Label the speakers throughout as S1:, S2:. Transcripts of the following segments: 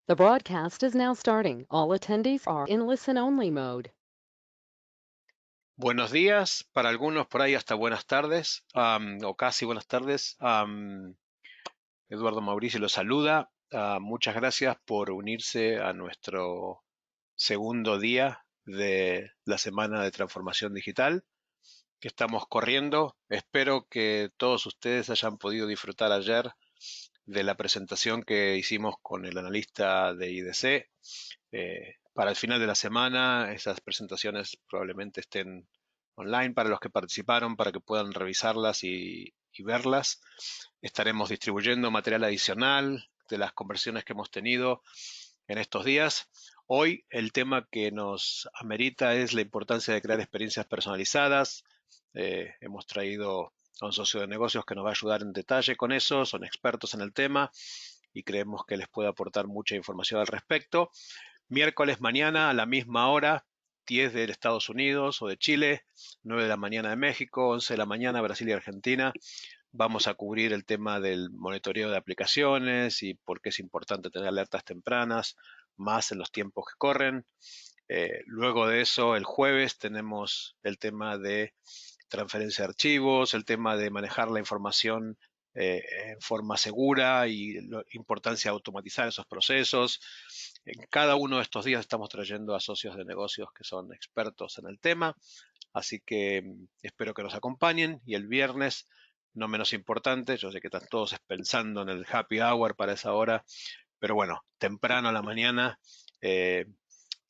S1: The broadcast is now starting. All attendees are in listen-only mode.
S2: Buenos días, para algunos por ahí hasta buenas tardes, o casi buenas tardes. Eduardo Mauricio los saluda. Muchas gracias por unirse a nuestro segundo día de la Semana de Transformación Digital que estamos corriendo. Espero que todos ustedes hayan podido disfrutar ayer de la presentación que hicimos con el analista de IDC. Para el final de la semana, esas presentaciones probablemente estén online para los que participaron, para que puedan revisarlas y verlas. Estaremos distribuyendo material adicional de las conversiones que hemos tenido en estos días. Hoy el tema que nos amerita es la importancia de crear experiencias personalizadas. Hemos traído a un socio de negocios que nos va a ayudar en detalle con eso, son expertos en el tema y creemos que les puede aportar mucha información al respecto. Miércoles mañana a la misma hora, 10 de Estados Unidos o de Chile, 9 de la mañana de México, 11 de la mañana Brasil y Argentina. Vamos a cubrir el tema del monitoreo de aplicaciones y por qué es importante tener alertas tempranas, más en los tiempos que corren. Luego de eso, el jueves tenemos el tema de transferencia de archivos, el tema de manejar la información en forma segura y la importancia de automatizar esos procesos. En cada uno de estos días estamos trayendo a socios de negocios que son expertos en el tema, así que espero que nos acompañen y el viernes, no menos importante, yo sé que están todos pensando en el happy hour para esa hora, pero bueno, temprano a la mañana eh,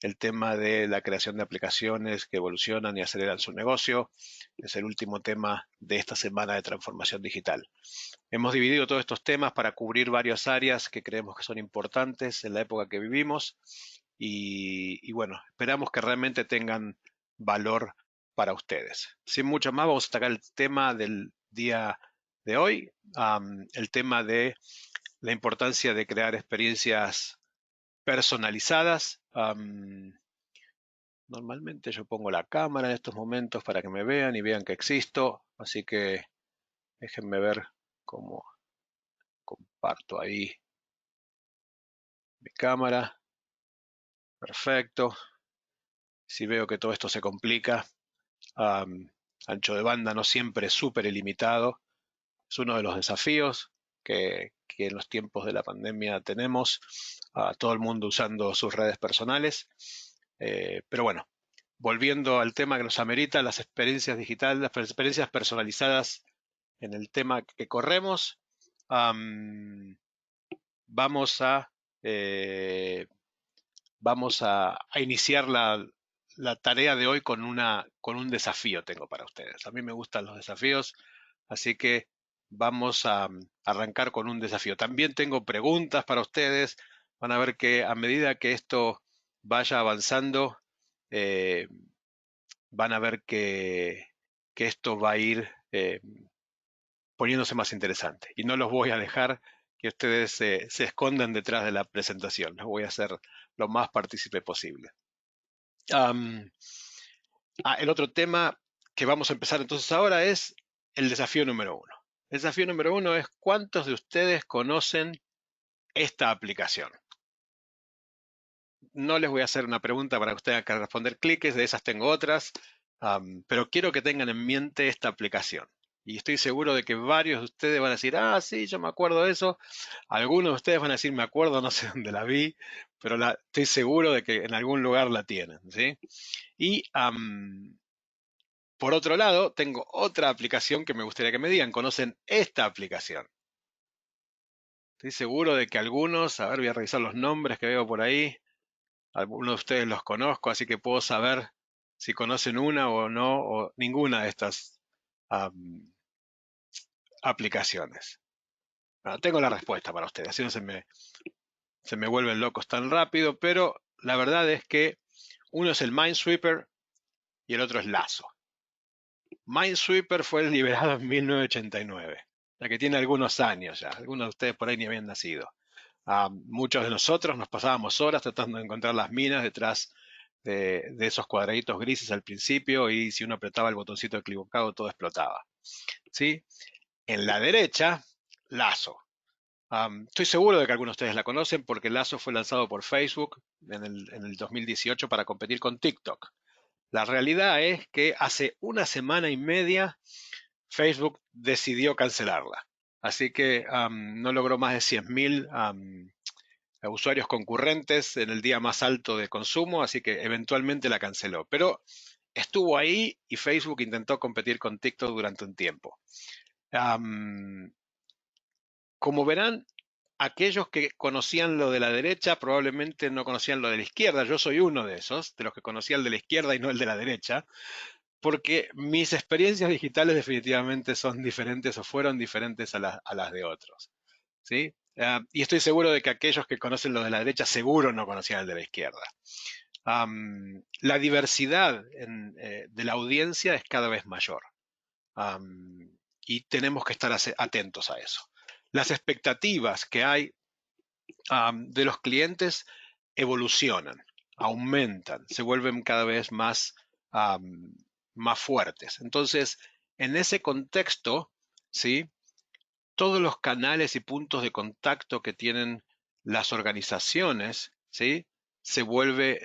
S2: el tema de la creación de aplicaciones que evolucionan y aceleran su negocio. Es el último tema de esta semana de transformación digital. Hemos dividido todos estos temas para cubrir varias áreas que creemos que son importantes en la época que vivimos y bueno, esperamos que realmente tengan valor para ustedes. Sin mucho más, vamos a sacar el tema del día de hoy, el tema de la importancia de crear experiencias personalizadas. Normalmente yo pongo la cámara en estos momentos para que me vean y vean que existo, así que déjenme ver cómo comparto ahí mi cámara. Perfecto. Si veo que todo esto se complica, um, ancho de banda no siempre es súper ilimitado. Es uno de los desafíos que en los tiempos de la pandemia tenemos, a todo el mundo usando sus redes personales. Pero bueno, volviendo al tema que nos amerita, las experiencias digitales, las experiencias personalizadas en el tema que corremos, um, vamos a, eh, vamos a iniciar la tarea de hoy con un desafío tengo para ustedes. A mí me gustan los desafíos, así que vamos a arrancar con un desafío. También tengo preguntas para ustedes. Van a ver que a medida que esto vaya avanzando, eh, van a ver que esto va a ir poniéndose más interesante. Y no los voy a dejar que ustedes se escondan detrás de la presentación. Los voy a hacer lo más partícipe posible. Um, el otro tema que vamos a empezar entonces ahora es el desafío número uno. El desafío número uno es ¿cuántos de ustedes conocen esta aplicación? No les voy a hacer una pregunta para que ustedes tengan que responder cliques, de esas tengo otras, pero quiero que tengan en mente esta aplicación. Y estoy seguro de que varios de ustedes van a decir, ah, sí, yo me acuerdo de eso. Algunos de ustedes van a decir, me acuerdo, no sé dónde la vi, pero estoy seguro de que en algún lugar la tienen, ¿sí? Y por otro lado, tengo otra aplicación que me gustaría que me digan, ¿conocen esta aplicación? Estoy seguro de que algunos, a ver, voy a revisar los nombres que veo por ahí, algunos de ustedes los conozco, así que puedo saber si conocen una o no, o ninguna de estas am, aplicaciones. Bueno, tengo la respuesta para ustedes, así no se me vuelven locos tan rápido, pero la verdad es que uno es el Minesweeper y el otro es Lazo. Minesweeper fue liberado en 1989, ya que tiene algunos años ya, algunos de ustedes por ahí ni habían nacido. Muchos de nosotros nos pasábamos horas tratando de encontrar las minas detrás de esos cuadraditos grises al principio y si uno apretaba el botoncito equivocado todo explotaba. ¿Sí? En la derecha, Lazo. Estoy seguro de que algunos de ustedes la conocen porque Lazo fue lanzado por Facebook en el 2018 para competir con TikTok. La realidad es que hace una semana y media Facebook decidió cancelarla. Así que no logró más de 100.000 usuarios concurrentes en el día más alto de consumo, así que eventualmente la canceló. Pero estuvo ahí y Facebook intentó competir con TikTok durante un tiempo. Am, Como verán, aquellos que conocían lo de la derecha probablemente no conocían lo de la izquierda. Yo soy uno de esos, de los que conocía el de la izquierda y no el de la derecha, porque mis experiencias digitales definitivamente son diferentes o fueron diferentes a las de otros. ¿Sí? Y estoy seguro de que aquellos que conocen lo de la derecha seguro no conocían el de la izquierda. La diversidad de la audiencia es cada vez mayor. Y tenemos que estar atentos a eso. Las expectativas que hay de los clientes evolucionan, aumentan, se vuelven cada vez más fuertes. Entonces, en ese contexto, ¿sí? Todos los canales y puntos de contacto que tienen las organizaciones, ¿sí? Se vuelve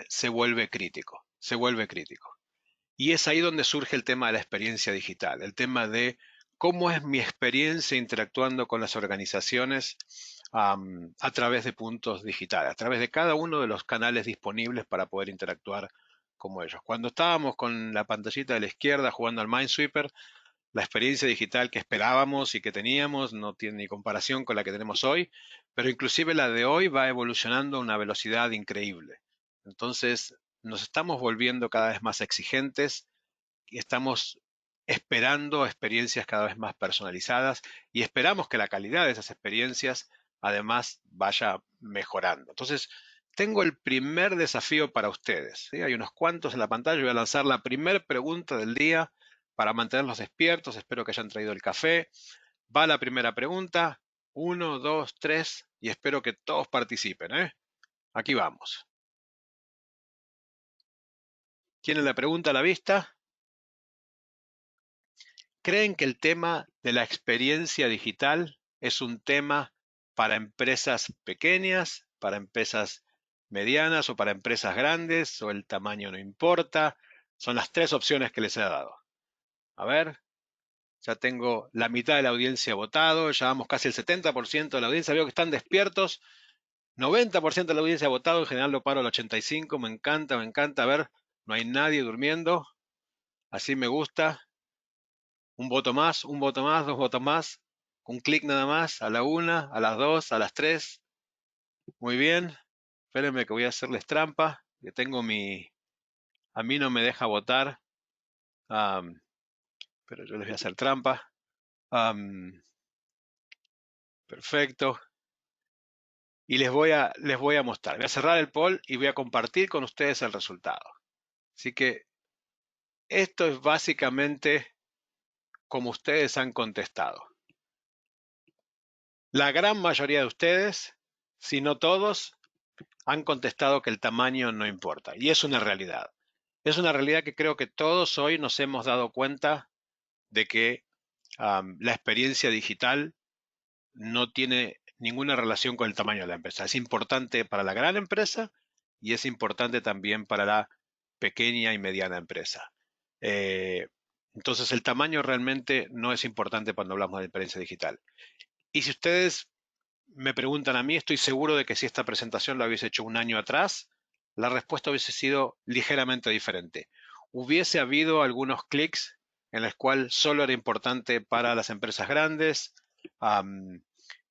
S2: crítico, se vuelve crítico. Y es ahí donde surge el tema de la experiencia digital, el tema de cómo es mi experiencia interactuando con las organizaciones a través de puntos digitales, a través de cada uno de los canales disponibles para poder interactuar como ellos. Cuando estábamos con la pantallita de la izquierda jugando al Minesweeper, la experiencia digital que esperábamos y que teníamos no tiene ni comparación con la que tenemos hoy, pero inclusive la de hoy va evolucionando a una velocidad increíble. Entonces, nos estamos volviendo cada vez más exigentes y estamos esperando experiencias cada vez más personalizadas y esperamos que la calidad de esas experiencias además vaya mejorando. Entonces, tengo el primer desafío para ustedes, ¿sí? Hay unos cuantos en la pantalla. Voy a lanzar la primera pregunta del día para mantenerlos despiertos. Espero que hayan traído el café. Va la primera pregunta. Uno, dos, tres. Y espero que todos participen, ¿eh? Aquí vamos. ¿Tienen la pregunta a la vista? ¿Creen que el tema de la experiencia digital es un tema para empresas pequeñas, para empresas medianas o para empresas grandes, o el tamaño no importa? Son las tres opciones que les he dado. A ver, ya tengo la mitad de la audiencia votado, ya vamos casi el 70% de la audiencia. Veo que están despiertos. 90% de la audiencia ha votado, en general lo paro al 85%. Me encanta, me encanta. A ver, no hay nadie durmiendo. Así me gusta. Un voto más, dos votos más. Un clic nada más, a la una, a las dos, a las tres. Muy bien. Espérenme que voy a hacerles trampa. Que tengo mi... A mí no me deja votar, am, pero yo les voy a hacer trampa. Perfecto. Y les voy a mostrar. Voy a cerrar el poll y voy a compartir con ustedes el resultado. Así que esto es básicamente como ustedes han contestado. La gran mayoría de ustedes, si no todos, han contestado que el tamaño no importa. Y es una realidad. Es una realidad que creo que todos hoy nos hemos dado cuenta de que la experiencia digital no tiene ninguna relación con el tamaño de la empresa. Es importante para la gran empresa y es importante también para la pequeña y mediana empresa. Eh, entonces el tamaño realmente no es importante cuando hablamos de experiencia digital. Y si ustedes me preguntan a mí, estoy seguro de que si esta presentación la hubiese hecho un año atrás, la respuesta hubiese sido ligeramente diferente. Hubiese habido algunos clics en los cuales solo era importante para las empresas grandes,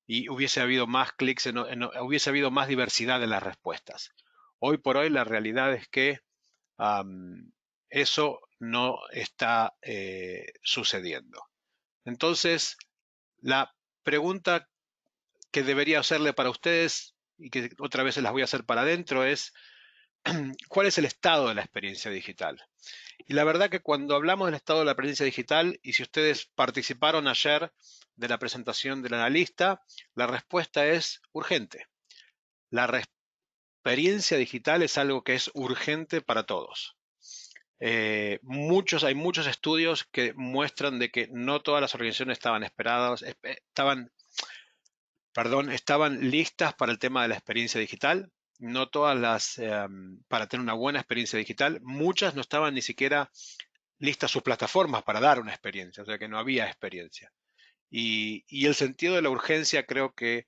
S2: y hubiese habido más clics, hubiese habido más diversidad en las respuestas. Hoy por hoy la realidad es que eso no está sucediendo. Entonces, la pregunta que debería hacerle para ustedes, y que otra vez se las voy a hacer para adentro, es ¿cuál es el estado de la experiencia digital? Y la verdad que cuando hablamos del estado de la experiencia digital, y si ustedes participaron ayer de la presentación del analista, la respuesta es urgente. La experiencia digital es algo que es urgente para todos. Hay muchos estudios que muestran de que no todas las organizaciones estaban perdón, estaban listas para el tema de la experiencia digital. No todas para tener una buena experiencia digital, muchas no estaban ni siquiera listas sus plataformas para dar una experiencia, o sea que no había experiencia. Y el sentido de la urgencia creo que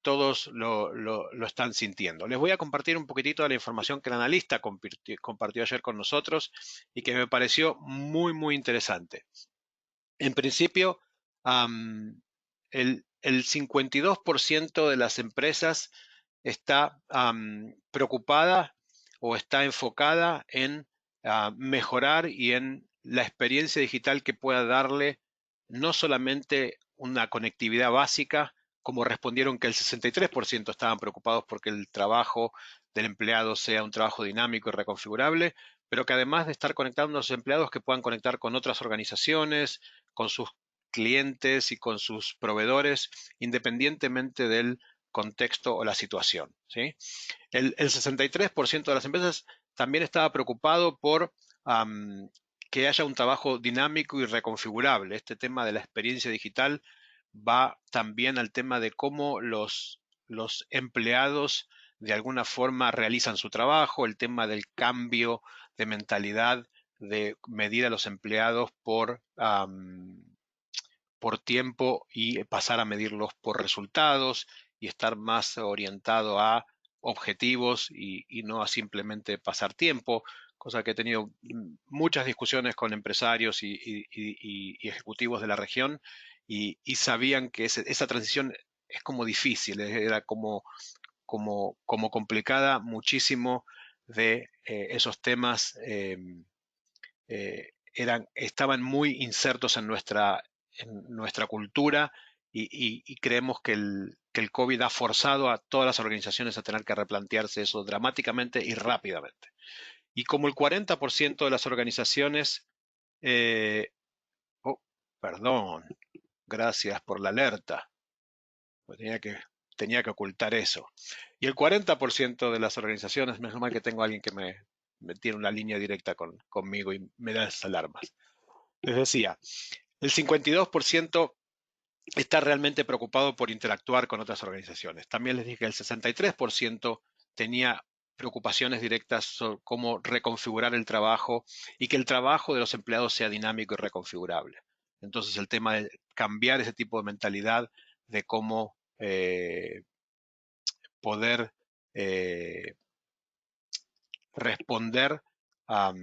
S2: todos lo están sintiendo. Les voy a compartir un poquitito de la información que el analista compartió ayer con nosotros y que me pareció muy, muy interesante. En principio, el 52% de las empresas está preocupada o está enfocada en mejorar y en la experiencia digital que pueda darle no solamente una conectividad básica, como respondieron que el 63% estaban preocupados porque el trabajo del empleado sea un trabajo dinámico y reconfigurable, pero que además de estar conectando a los empleados que puedan conectar con otras organizaciones, con sus clientes y con sus proveedores, independientemente del contexto o la situación. ¿Sí? El 63% de las empresas también estaba preocupado por que haya un trabajo dinámico y reconfigurable. Este tema de la experiencia digital va también al tema de cómo los empleados de alguna forma realizan su trabajo, el tema del cambio de mentalidad, de medir a los empleados por tiempo y pasar a medirlos por resultados y estar más orientado a objetivos y no a simplemente pasar tiempo, cosa que he tenido muchas discusiones con empresarios y ejecutivos de la región y sabían que esa transición es como difícil, era como complicada muchísimo de esos temas estaban muy insertos en nuestra cultura y creemos que el COVID ha forzado a todas las organizaciones a tener que replantearse eso dramáticamente y rápidamente. Y como el 40% de las organizaciones, eh, oh, perdón, gracias por la alerta, pues tenía que ocultar eso. Y el 40% de las organizaciones, menos mal que tengo a alguien que me tiene una línea directa conmigo y me da esas alarmas. Les decía, el 52% está realmente preocupado por interactuar con otras organizaciones. También les dije que el 63% tenía preocupaciones directas sobre cómo reconfigurar el trabajo y que el trabajo de los empleados sea dinámico y reconfigurable. Entonces el tema de cambiar ese tipo de mentalidad de cómo poder eh, responder a,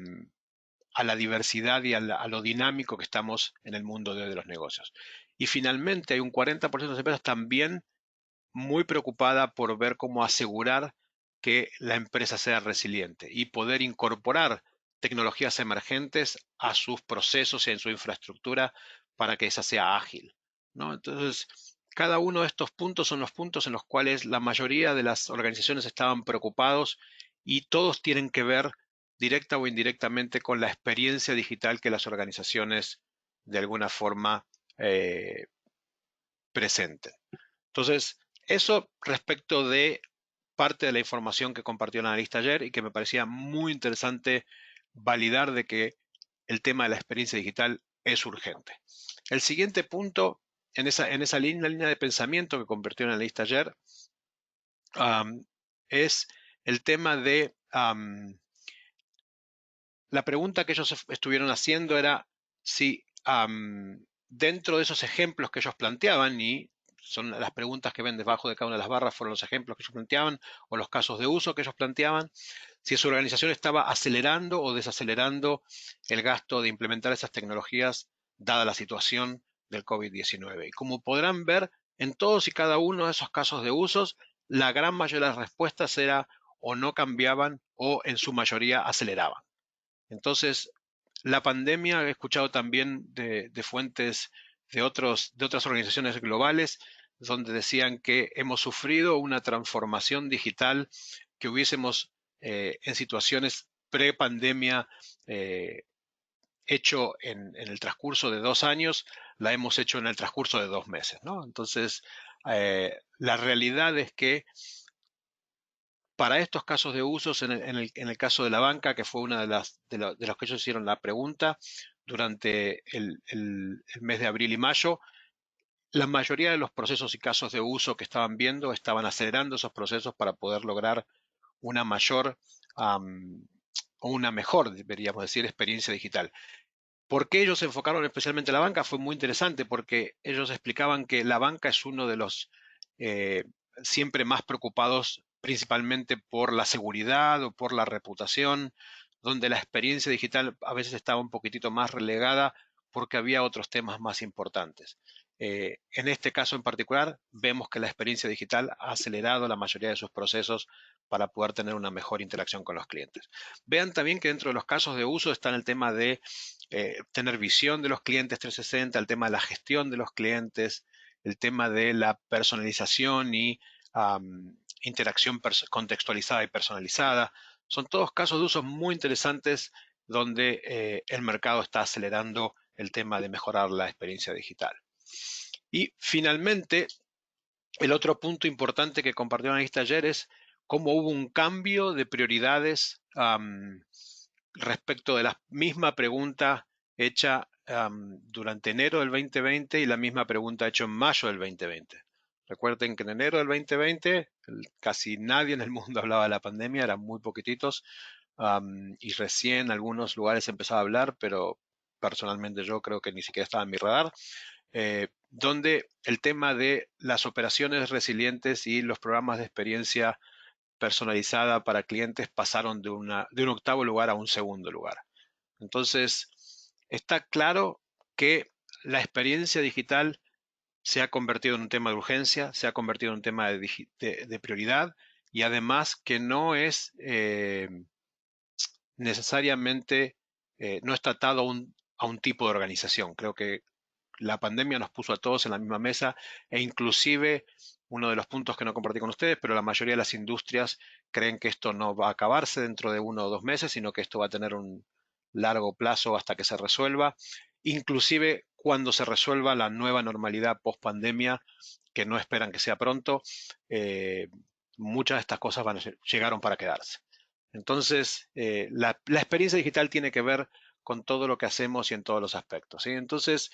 S2: a la diversidad y a lo dinámico que estamos en el mundo de los negocios. Y finalmente hay un 40% de las empresas también muy preocupada por ver cómo asegurar que la empresa sea resiliente y poder incorporar tecnologías emergentes a sus procesos y en su infraestructura para que esa sea ágil, ¿no? Entonces, cada uno de estos puntos son los puntos en los cuales la mayoría de las organizaciones estaban preocupados y todos tienen que ver directa o indirectamente con la experiencia digital que las organizaciones de alguna forma eh, presenten. Entonces, eso respecto de parte de la información que compartió el analista ayer y que me parecía muy interesante validar de que el tema de la experiencia digital es urgente. El siguiente punto en esa línea de pensamiento que compartió el analista ayer es el tema de la pregunta que ellos estuvieron haciendo era si dentro de esos ejemplos que ellos planteaban, y son las preguntas que ven debajo de cada una de las barras, fueron los ejemplos que ellos planteaban o los casos de uso que ellos planteaban, si su organización estaba acelerando o desacelerando el gasto de implementar esas tecnologías dada la situación del COVID-19. Y como podrán ver, en todos y cada uno de esos casos de usos, la gran mayoría de las respuestas era o no cambiaban o en su mayoría aceleraban. Entonces, la pandemia, he escuchado también de fuentes de otras organizaciones globales, donde decían que hemos sufrido una transformación digital que hubiésemos en situaciones pre-pandemia eh, hecho en el transcurso de 2 años, la hemos hecho en el transcurso de 2 meses, ¿no? Entonces, la realidad es que para estos casos de usos, en el caso de la banca, que fue una de los que ellos hicieron la pregunta durante el mes de abril y mayo, la mayoría de los procesos y casos de uso que estaban viendo estaban acelerando esos procesos para poder lograr una mayor o una mejor, deberíamos decir, experiencia digital. ¿Por qué ellos se enfocaron especialmente en la banca? Fue muy interesante porque ellos explicaban que la banca es uno de los eh, siempre más preocupados principalmente por la seguridad o por la reputación, donde la experiencia digital a veces estaba un poquitito más relegada porque había otros temas más importantes. En este caso en particular, vemos que la experiencia digital ha acelerado la mayoría de sus procesos para poder tener una mejor interacción con los clientes. Vean también que dentro de los casos de uso está el tema de tener visión de los clientes 360, el tema de la gestión de los clientes, el tema de la personalización y interacción contextualizada y personalizada. Son todos casos de uso muy interesantes donde el mercado está acelerando el tema de mejorar la experiencia digital. Y finalmente, el otro punto importante que compartieron en esta ayer es cómo hubo un cambio de prioridades respecto de la misma pregunta hecha durante enero del 2020 y la misma pregunta hecha en mayo del 2020. Recuerden que en enero del 2020 casi nadie en el mundo hablaba de la pandemia, eran muy poquititos y recién algunos lugares empezaba a hablar, pero personalmente yo creo que ni siquiera estaba en mi radar. Donde el tema de las operaciones resilientes y los programas de experiencia personalizada para clientes pasaron de un octavo lugar a un segundo lugar. Entonces, está claro que la experiencia digital se ha convertido en un tema de urgencia, se ha convertido en un tema de prioridad y además que no es necesariamente, no está atado a un tipo de organización. Creo que la pandemia nos puso a todos en la misma mesa e inclusive uno de los puntos que no compartí con ustedes, pero la mayoría de las industrias creen que esto no va a acabarse dentro de 1 o 2 meses, sino que esto va a tener un largo plazo hasta que se resuelva. Inclusive cuando se resuelva la nueva normalidad post pandemia, que no esperan que sea pronto, eh, muchas de estas cosas llegaron para quedarse. Entonces, la experiencia digital tiene que ver con todo lo que hacemos y en todos los aspectos, ¿sí? Entonces,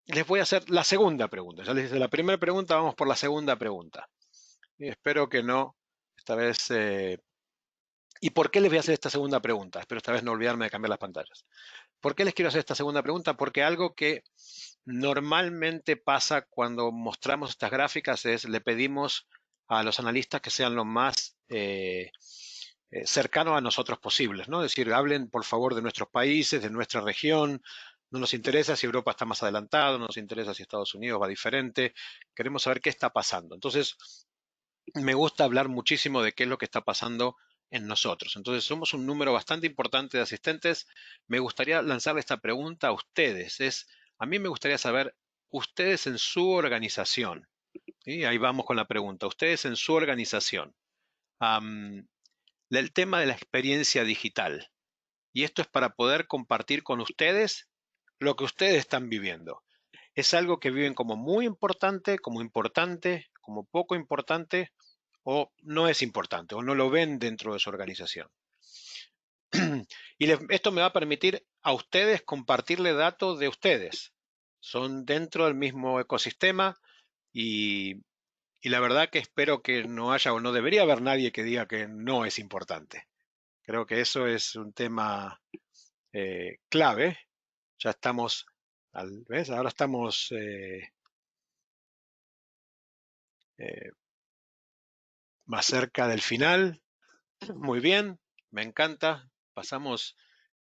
S2: les voy a hacer la segunda pregunta. Ya les hice la primera pregunta, vamos por la segunda pregunta. Y espero que no, esta vez... ¿Y por qué les voy a hacer esta segunda pregunta? Espero esta vez no olvidarme de cambiar las pantallas. ¿Por qué les quiero hacer esta segunda pregunta? Porque algo que normalmente pasa cuando mostramos estas gráficas es le pedimos a los analistas que sean lo más cercanos a nosotros posibles, ¿no? Es decir, hablen por favor de nuestros países, de nuestra región. No nos interesa si Europa está más adelantado, no nos interesa si Estados Unidos va diferente. Queremos saber qué está pasando. Entonces, me gusta hablar muchísimo de qué es lo que está pasando en nosotros. Entonces, somos un número bastante importante de asistentes. Me gustaría lanzarle esta pregunta a ustedes. A mí me gustaría saber, ustedes en su organización, y ahí vamos con la pregunta, ustedes en su organización, um, el tema de la experiencia digital. Y esto es para poder compartir con ustedes lo que ustedes están viviendo. ¿Es algo que viven como muy importante, como poco importante, o no es importante, o no lo ven dentro de su organización? Y esto me va a permitir a ustedes compartirle datos de ustedes. Son dentro del mismo ecosistema y, y la verdad que espero que no haya o no debería haber nadie que diga que no es importante. Creo que eso es un tema clave. Ya estamos, ¿ves? Ahora estamos eh, más cerca del final. Muy bien, me encanta. Pasamos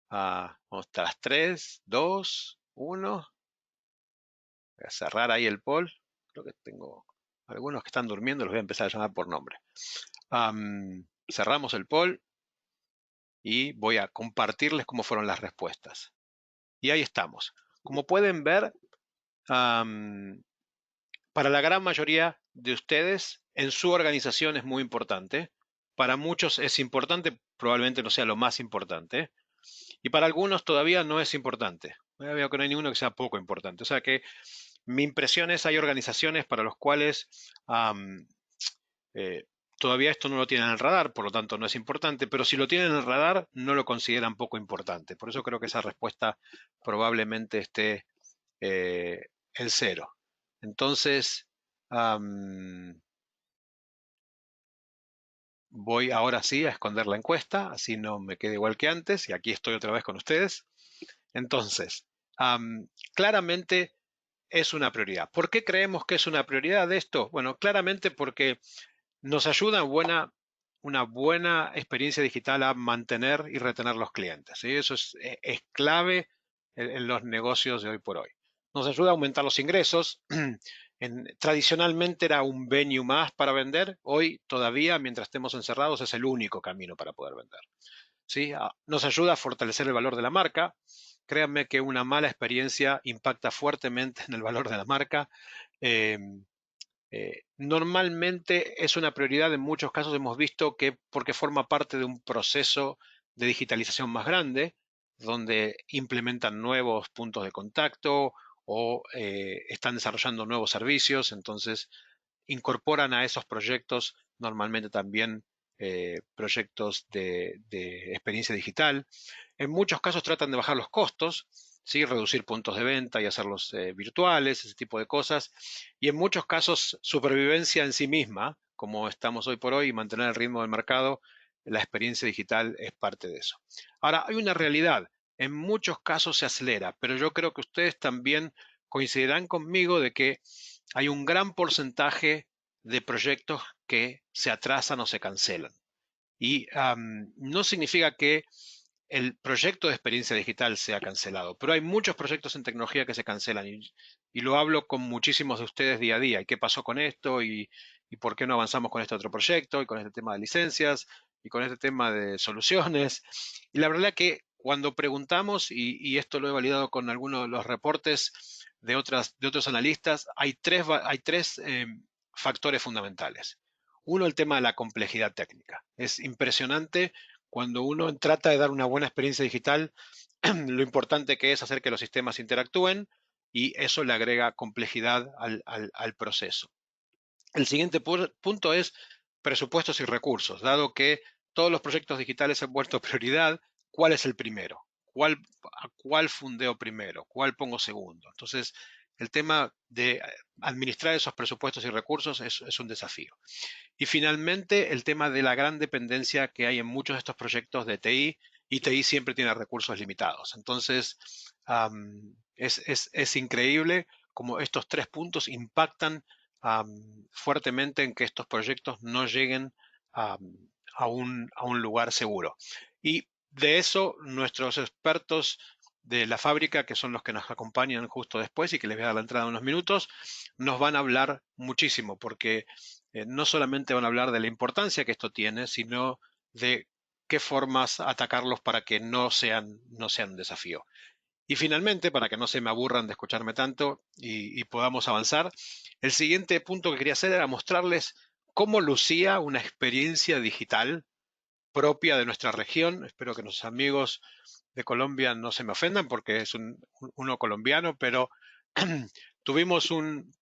S2: hasta las 3, 2, 1. Voy a cerrar ahí el poll. Creo que tengo algunos que están durmiendo, los voy a empezar a llamar por nombre. Cerramos el poll y voy a compartirles cómo fueron las respuestas. Y ahí estamos. Como pueden ver, para la gran mayoría de ustedes, en su organización es muy importante. Para muchos es importante, probablemente no sea lo más importante. Y para algunos todavía no es importante. Veo que no hay ninguno que sea poco importante. O sea que mi impresión es, hay organizaciones para los cuales eh, todavía esto no lo tienen en el radar, por lo tanto no es importante, pero si lo tienen en el radar, no lo consideran poco importante. Por eso creo que esa respuesta probablemente esté en cero. Entonces, voy ahora sí a esconder la encuesta, así no me quede igual que antes, y aquí estoy otra vez con ustedes. Entonces, claramente es una prioridad. ¿Por qué creemos que es una prioridad esto? Bueno, claramente porque nos ayuda una buena experiencia digital a mantener y retener los clientes, ¿sí? Eso es clave en los negocios de hoy por hoy. Nos ayuda a aumentar los ingresos. Tradicionalmente era un venue más para vender. Hoy todavía, mientras estemos encerrados, es el único camino para poder vender. ¿Sí? Nos ayuda a fortalecer el valor de la marca. Créanme que una mala experiencia impacta fuertemente en el valor de la marca. Eh, Normalmente es una prioridad, en muchos casos hemos visto que porque forma parte de un proceso de digitalización más grande, donde implementan nuevos puntos de contacto o están desarrollando nuevos servicios, entonces incorporan a esos proyectos normalmente también proyectos de experiencia digital. En muchos casos tratan de bajar los costos, ¿sí? Reducir puntos de venta y hacerlos virtuales, ese tipo de cosas. Y en muchos casos supervivencia en sí misma, como estamos hoy por hoy, y mantener el ritmo del mercado, la experiencia digital es parte de eso. Ahora, hay una realidad. En muchos casos se acelera, pero yo creo que ustedes también coincidirán conmigo de que hay un gran porcentaje de proyectos que se atrasan o se cancelan. Y no significa que el proyecto de experiencia digital sea cancelado, pero hay muchos proyectos en tecnología que se cancelan y lo hablo con muchísimos de ustedes día a día. ¿Y qué pasó con esto? ¿Y por qué no avanzamos con este otro proyecto? Y con este tema de licencias y con este tema de soluciones. Y la verdad que cuando preguntamos, y esto lo he validado con algunos de los reportes de otros analistas, hay tres factores fundamentales. Uno, el tema de la complejidad técnica. Es impresionante cuando uno trata de dar una buena experiencia digital, lo importante que es hacer que los sistemas interactúen y eso le agrega complejidad al proceso. El siguiente punto es presupuestos y recursos. Dado que todos los proyectos digitales se han vuelto prioridad, ¿cuál es el primero? ¿A cuál fundeo primero? ¿Cuál pongo segundo? Entonces, el tema de administrar esos presupuestos y recursos es un desafío. Y finalmente, el tema de la gran dependencia que hay en muchos de estos proyectos de TI, y TI siempre tiene recursos limitados. Entonces, es increíble cómo estos tres puntos impactan fuertemente en que estos proyectos no lleguen a un lugar seguro. Y de eso, nuestros expertos de la fábrica, que son los que nos acompañan justo después y que les voy a dar la entrada en unos minutos, nos van a hablar muchísimo, porque no solamente van a hablar de la importancia que esto tiene, sino de qué formas atacarlos para que no sean un desafío. Y finalmente, para que no se me aburran de escucharme tanto y podamos avanzar, el siguiente punto que quería hacer era mostrarles cómo lucía una experiencia digital propia de nuestra región. Espero que nuestros amigos de Colombia no se me ofendan porque es uno colombiano, pero tuvimos un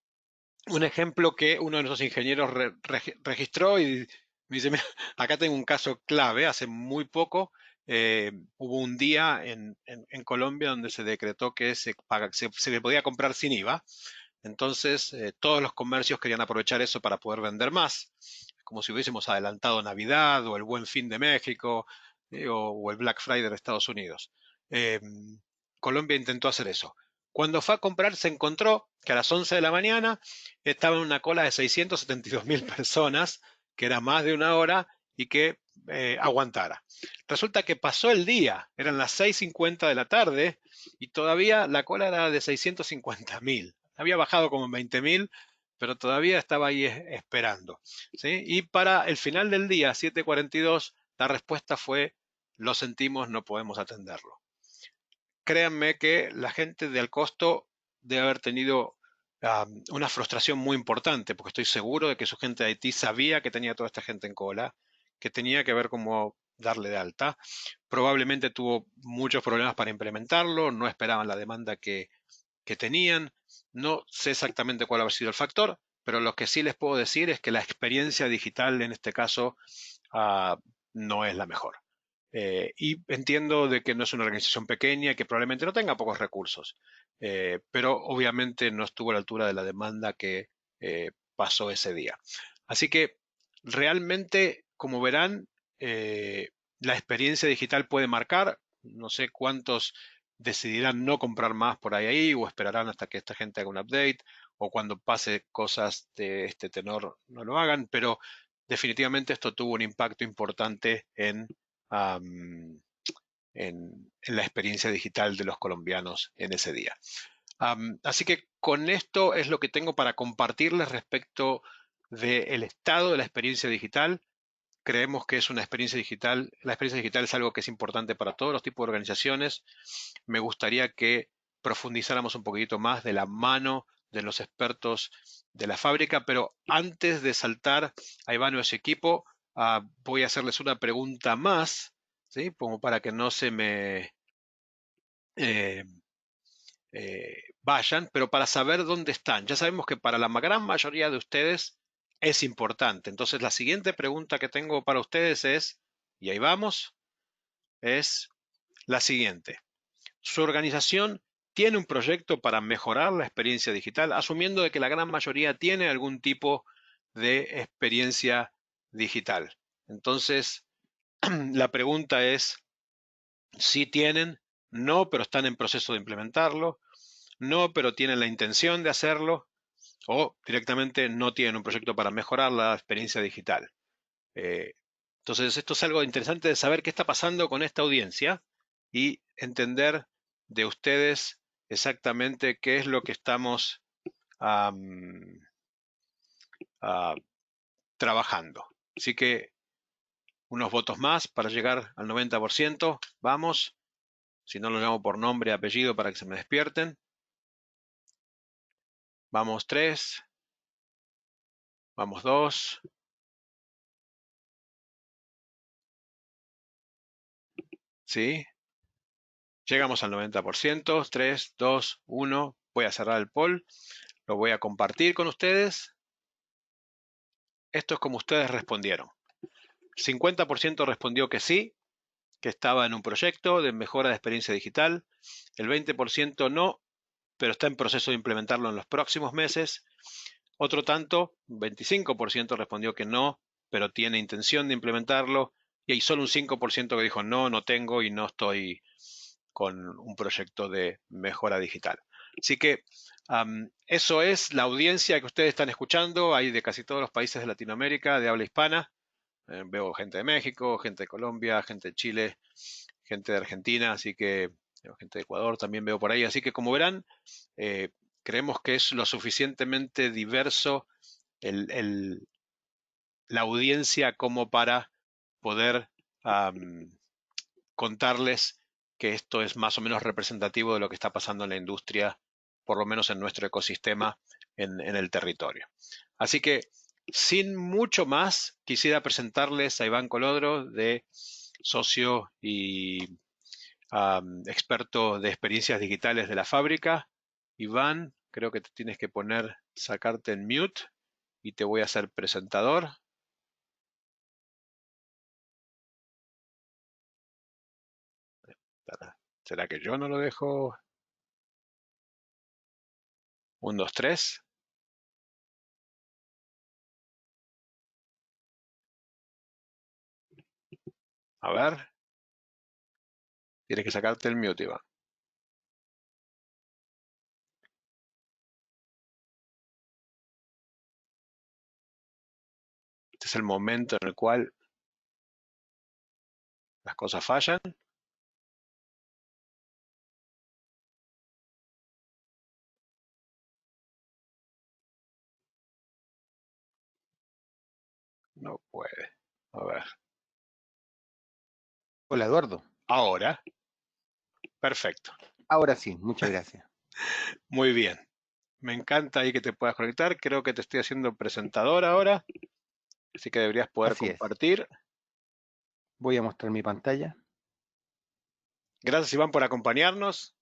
S2: ejemplo que uno de nuestros ingenieros registró y me dice, "Mira, acá tengo un caso clave, hace muy poco hubo un día en Colombia donde se decretó que se podía comprar sin IVA, entonces todos los comercios querían aprovechar eso para poder vender más, como si hubiésemos adelantado Navidad o el Buen Fin de México o el Black Friday de Estados Unidos. Eh, Colombia intentó hacer eso. Cuando fue a comprar se encontró que a las 11 de la mañana estaba en una cola de 672.000 personas, que era más de una hora, y que aguantara. Resulta que pasó el día, eran las 6:50 de la tarde, y todavía la cola era de 650.000. Había bajado como en 20.000, pero todavía estaba ahí esperando. ¿Sí? Y para el final del día, 7:42, la respuesta fue, lo sentimos, no podemos atenderlo. Créanme que la gente del costo debe haber tenido una frustración muy importante, porque estoy seguro de que su gente de Haití sabía que tenía toda esta gente en cola, que tenía que ver cómo darle de alta. Probablemente tuvo muchos problemas para implementarlo, no esperaban la demanda que tenían. No sé exactamente cuál ha sido el factor, pero lo que sí les puedo decir es que la experiencia digital en este caso no es la mejor. Y entiendo de que no es una organización pequeña, que probablemente no tenga pocos recursos, pero obviamente no estuvo a la altura de la demanda que pasó ese día. Así que realmente, como verán, la experiencia digital puede marcar. No sé cuántos decidirán no comprar más por ahí o esperarán hasta que esta gente haga un update o cuando pase cosas de este tenor no lo hagan, pero definitivamente esto tuvo un impacto importante am, en la experiencia digital de los colombianos en ese día. Así que con esto es lo que tengo para compartirles respecto del estado de la experiencia digital. Creemos que es una experiencia digital, la experiencia digital es algo que es importante para todos los tipos de organizaciones. Me gustaría que profundizáramos un poquito más de la mano de los expertos de la fábrica, pero antes de saltar a Iván y a su equipo, voy a hacerles una pregunta más, ¿sí? Como para que no se me eh, vayan, pero para saber dónde están. Ya sabemos que para la gran mayoría de ustedes es importante. Entonces, la siguiente pregunta que tengo para ustedes es, y ahí vamos, es la siguiente. ¿Su organización tiene un proyecto para mejorar la experiencia digital, asumiendo de que la gran mayoría tiene algún tipo de experiencia digital? Entonces, la pregunta es si tienen, no, pero están en proceso de implementarlo, no, pero tienen la intención de hacerlo, o directamente no tienen un proyecto para mejorar la experiencia digital. Eh, entonces, esto es algo interesante de saber qué está pasando con esta audiencia y entender de ustedes exactamente qué es lo que estamos am, ah, trabajando. Así que unos votos más para llegar al 90%. Vamos. Si no lo llamo por nombre y apellido para que se me despierten. Vamos 3. Vamos 2. ¿Sí? Llegamos al 90%. 3, 2, 1. Voy a cerrar el poll. Lo voy a compartir con ustedes. Esto es como ustedes respondieron. 50% respondió que sí, que estaba en un proyecto de mejora de experiencia digital. El 20% no, pero está en proceso de implementarlo en los próximos meses. Otro tanto, 25% respondió que no, pero tiene intención de implementarlo. Y hay solo un 5% que dijo no, no tengo y no estoy con un proyecto de mejora digital. Así que eso es la audiencia que ustedes están escuchando. Hay de casi todos los países de Latinoamérica, de habla hispana. Veo gente de México, gente de Colombia, gente de Chile, gente de Argentina, así que gente de Ecuador también veo por ahí. Así que como verán, eh, creemos que es lo suficientemente diverso el, el, la audiencia como para poder contarles que esto es más o menos representativo de lo que está pasando en la industria, por lo menos en nuestro ecosistema en el territorio. Así que, sin mucho más, quisiera presentarles a Iván Colodro, de socio y experto de experiencias digitales de la fábrica. Iván, creo que te tienes que sacarte en mute y te voy a hacer presentador. ¿Será que yo no lo dejo? 1, 2, 3. A ver, tienes que sacarte el mute, Iván. Este es el momento en el cual las cosas fallan. No puede. A ver.
S3: Hola Eduardo.
S2: Ahora. Perfecto.
S3: Ahora sí, muchas gracias.
S2: Muy bien. Me encanta ahí que te puedas conectar. Creo que te estoy haciendo presentador ahora. Así que deberías poder
S3: Así es.
S2: compartir.
S3: Voy a mostrar mi pantalla.
S2: Gracias, Iván, por acompañarnos.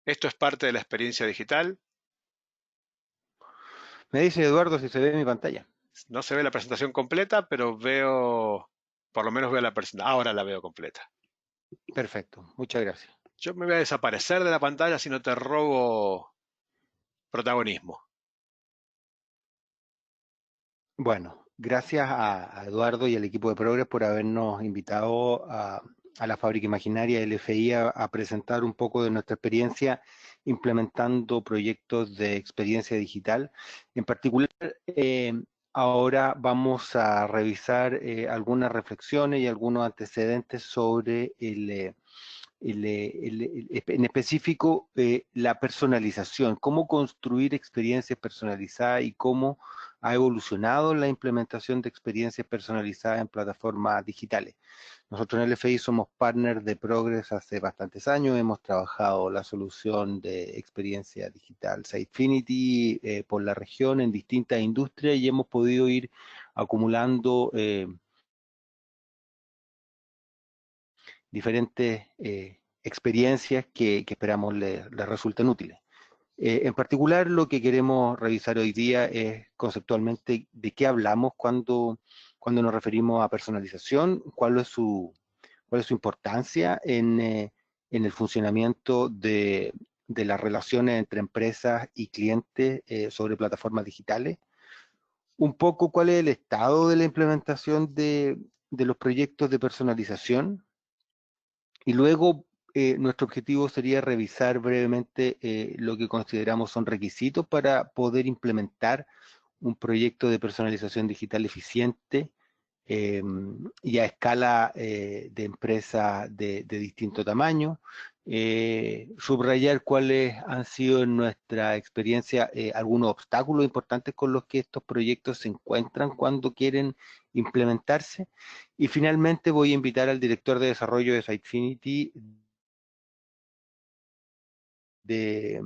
S2: Esto es parte de la experiencia digital.
S3: Me dice Eduardo si se ve mi pantalla.
S2: No se ve la presentación completa, pero veo, por lo menos veo la presentación. Ahora la veo completa.
S3: Perfecto, muchas gracias.
S2: Yo me voy a desaparecer de la pantalla si no te robo protagonismo.
S3: Bueno, gracias a Eduardo y al equipo de Progress por habernos invitado a la Fábrica Imaginaria LFI a presentar un poco de nuestra experiencia implementando proyectos de experiencia digital. En particular, ahora vamos a revisar algunas reflexiones y algunos antecedentes sobre en específico la personalización, cómo construir experiencias personalizadas y cómo ha evolucionado la implementación de experiencias personalizadas en plataformas digitales. Nosotros en LFI somos partners de Progress hace bastantes años, hemos trabajado la solución de experiencia digital Sitefinity por la región en distintas industrias y hemos podido ir acumulando diferentes experiencias que esperamos les resulten útiles. En particular, lo que queremos revisar hoy día es conceptualmente de qué hablamos cuando nos referimos a personalización, cuál es su importancia en el funcionamiento de las relaciones entre empresas y clientes sobre plataformas digitales, un poco cuál es el estado de la implementación de los proyectos de personalización, y luego nuestro objetivo sería revisar brevemente lo que consideramos son requisitos para poder implementar un proyecto de personalización digital eficiente eh, y a escala de empresas de distinto tamaño. Subrayar cuáles han sido en nuestra experiencia algunos obstáculos importantes con los que estos proyectos se encuentran cuando quieren implementarse. Y finalmente voy a invitar al director de desarrollo de Sitefinity de,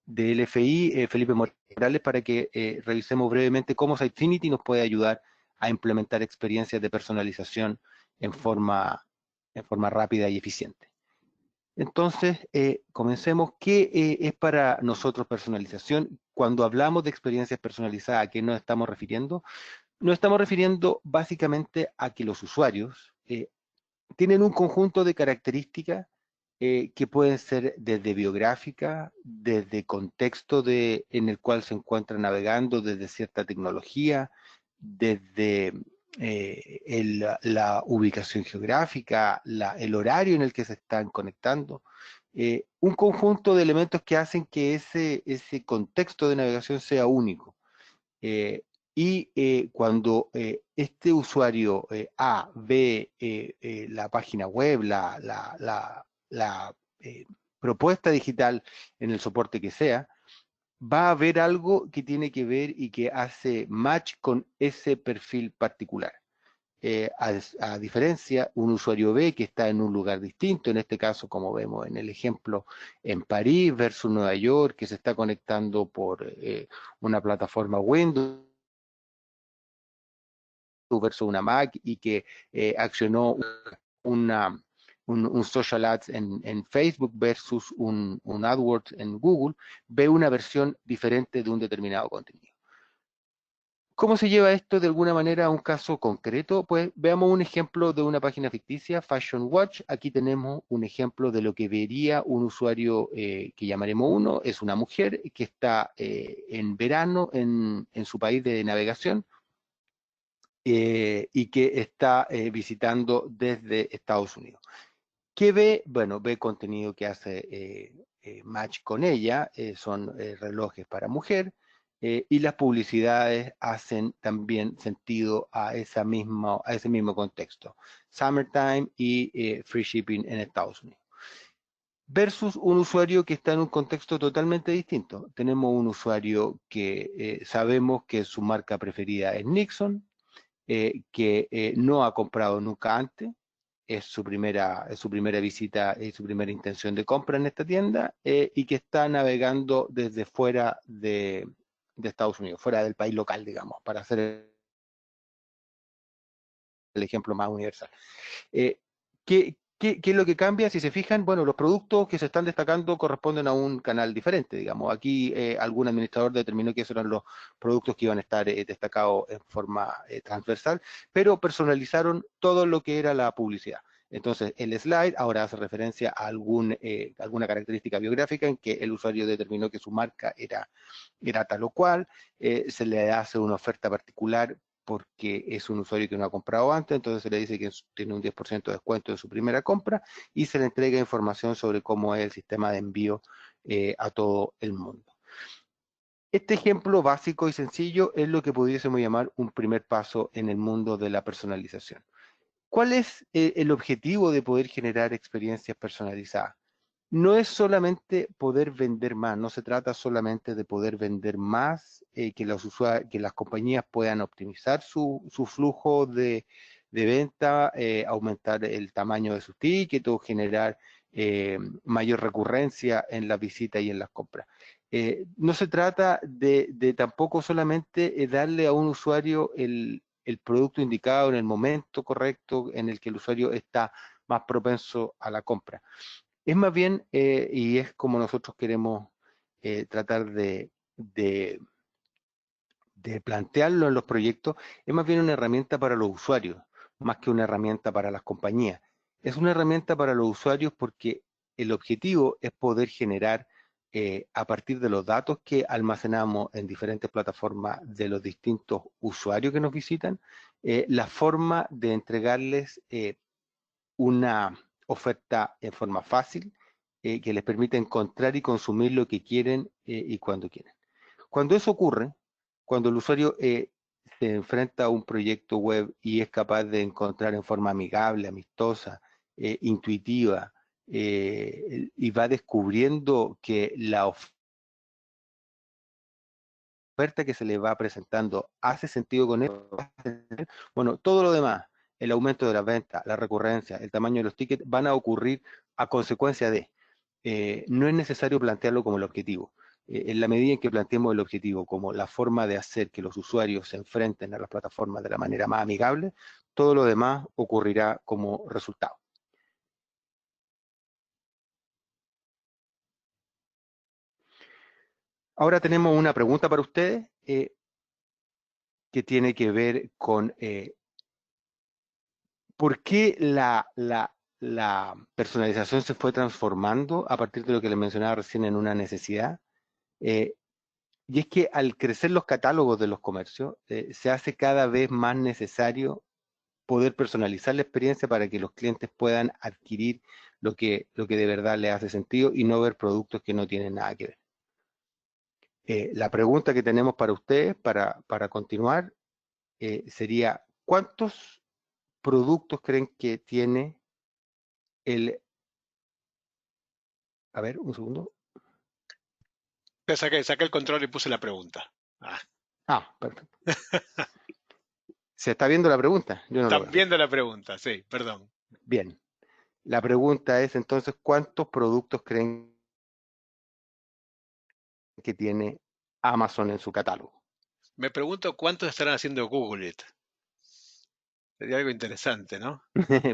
S3: de LFI, Felipe Morales, para que revisemos brevemente cómo Sitefinity nos puede ayudar a implementar experiencias de personalización en forma rápida y eficiente. Entonces, comencemos. ¿Qué es para nosotros personalización? Cuando hablamos de experiencias personalizadas, ¿a qué nos estamos refiriendo? Nos estamos refiriendo básicamente a que los usuarios tienen un conjunto de características que pueden ser desde biográfica, desde contexto en el cual se encuentra navegando, desde cierta tecnología, desde la ubicación geográfica, el horario en el que se están conectando. Un conjunto de elementos que hacen que ese contexto de navegación sea único. Cuando este usuario A ve la página web, la propuesta digital en el soporte que sea, va a ver algo que tiene que ver y que hace match con ese perfil particular. A diferencia, un usuario B que está en un lugar distinto, en este caso, como vemos en el ejemplo, en París versus Nueva York, que se está conectando por una plataforma Windows versus una Mac y que accionó un social ads en Facebook versus un AdWords en Google, ve una versión diferente de un determinado contenido. ¿Cómo se lleva esto de alguna manera a un caso concreto? Pues veamos un ejemplo de una página ficticia, Fashion Watch. Aquí tenemos un ejemplo de lo que vería un usuario que llamaremos uno. Es una mujer que está en verano en su país de navegación y que está visitando desde Estados Unidos. ¿Qué ve? Bueno, ve contenido que hace match con ella, son relojes para mujer, y las publicidades hacen también sentido a ese mismo contexto. Summertime y free shipping en Estados Unidos. Versus un usuario que está en un contexto totalmente distinto. Tenemos un usuario que sabemos que su marca preferida es Nixon, que no ha comprado nunca antes, es su primera visita y su primera intención de compra en esta tienda, y que está navegando desde fuera de Estados Unidos, fuera del país local, digamos, para hacer el ejemplo más universal. ¿Qué ¿Qué es lo que cambia? Si se fijan, bueno, los productos que se están destacando corresponden a un canal diferente, digamos. Aquí algún administrador determinó que esos eran los productos que iban a estar destacados en forma transversal, pero personalizaron todo lo que era la publicidad. Entonces, el slide ahora hace referencia a alguna característica biográfica en que el usuario determinó que su marca era tal o cual, se le hace una oferta particular porque es un usuario que no ha comprado antes, entonces se le dice que tiene un 10% de descuento en su primera compra y se le entrega información sobre cómo es el sistema de envío a todo el mundo. Este ejemplo básico y sencillo es lo que pudiésemos llamar un primer paso en el mundo de la personalización. ¿Cuál es el objetivo de poder generar experiencias personalizadas? No es solamente poder vender más, no se trata solamente de poder vender más, que las compañías puedan optimizar su flujo de venta, aumentar el tamaño de sus tickets o generar mayor recurrencia en las visitas y en las compras. No se trata de tampoco solamente darle a un usuario el producto indicado en el momento correcto en el que el usuario está más propenso a la compra. Es más bien, y es como nosotros queremos tratar de plantearlo en los proyectos, es más bien una herramienta para los usuarios, más que una herramienta para las compañías. Es una herramienta para los usuarios porque el objetivo es poder generar, a partir de los datos que almacenamos en diferentes plataformas de los distintos usuarios que nos visitan, la forma de entregarles una oferta en forma fácil que les permite encontrar y consumir lo que quieren y cuando quieren. Cuando eso ocurre, cuando el usuario se enfrenta a un proyecto web y es capaz de encontrar en forma amigable, amistosa, intuitiva, y va descubriendo que la oferta que se le va presentando hace sentido con él, bueno, todo lo demás, el aumento de las ventas, la recurrencia, el tamaño de los tickets, van a ocurrir a consecuencia de. No es necesario plantearlo como el objetivo. En la medida en que planteemos el objetivo como la forma de hacer que los usuarios se enfrenten a las plataformas de la manera más amigable, todo lo demás ocurrirá como resultado. Ahora tenemos una pregunta para ustedes que tiene que ver con por qué la personalización se fue transformando a partir de lo que les mencionaba recién en una necesidad. Y es que al crecer los catálogos de los comercios, se hace cada vez más necesario poder personalizar la experiencia para que los clientes puedan adquirir lo que de verdad les hace sentido y no ver productos que no tienen nada que ver. La pregunta que tenemos para ustedes, para continuar, sería, ¿cuántos productos creen que tiene el... A ver, un segundo.
S2: Saqué el control y puse la pregunta.
S3: Perfecto. ¿Se está viendo la pregunta? Yo no lo
S2: Están
S3: veo.
S2: viendo la pregunta, sí, perdón.
S3: Bien. La pregunta es entonces, ¿cuántos productos creen que tiene Amazon en su catálogo?
S2: Me pregunto cuántos estarán haciendo Google It. Sería algo interesante, ¿no?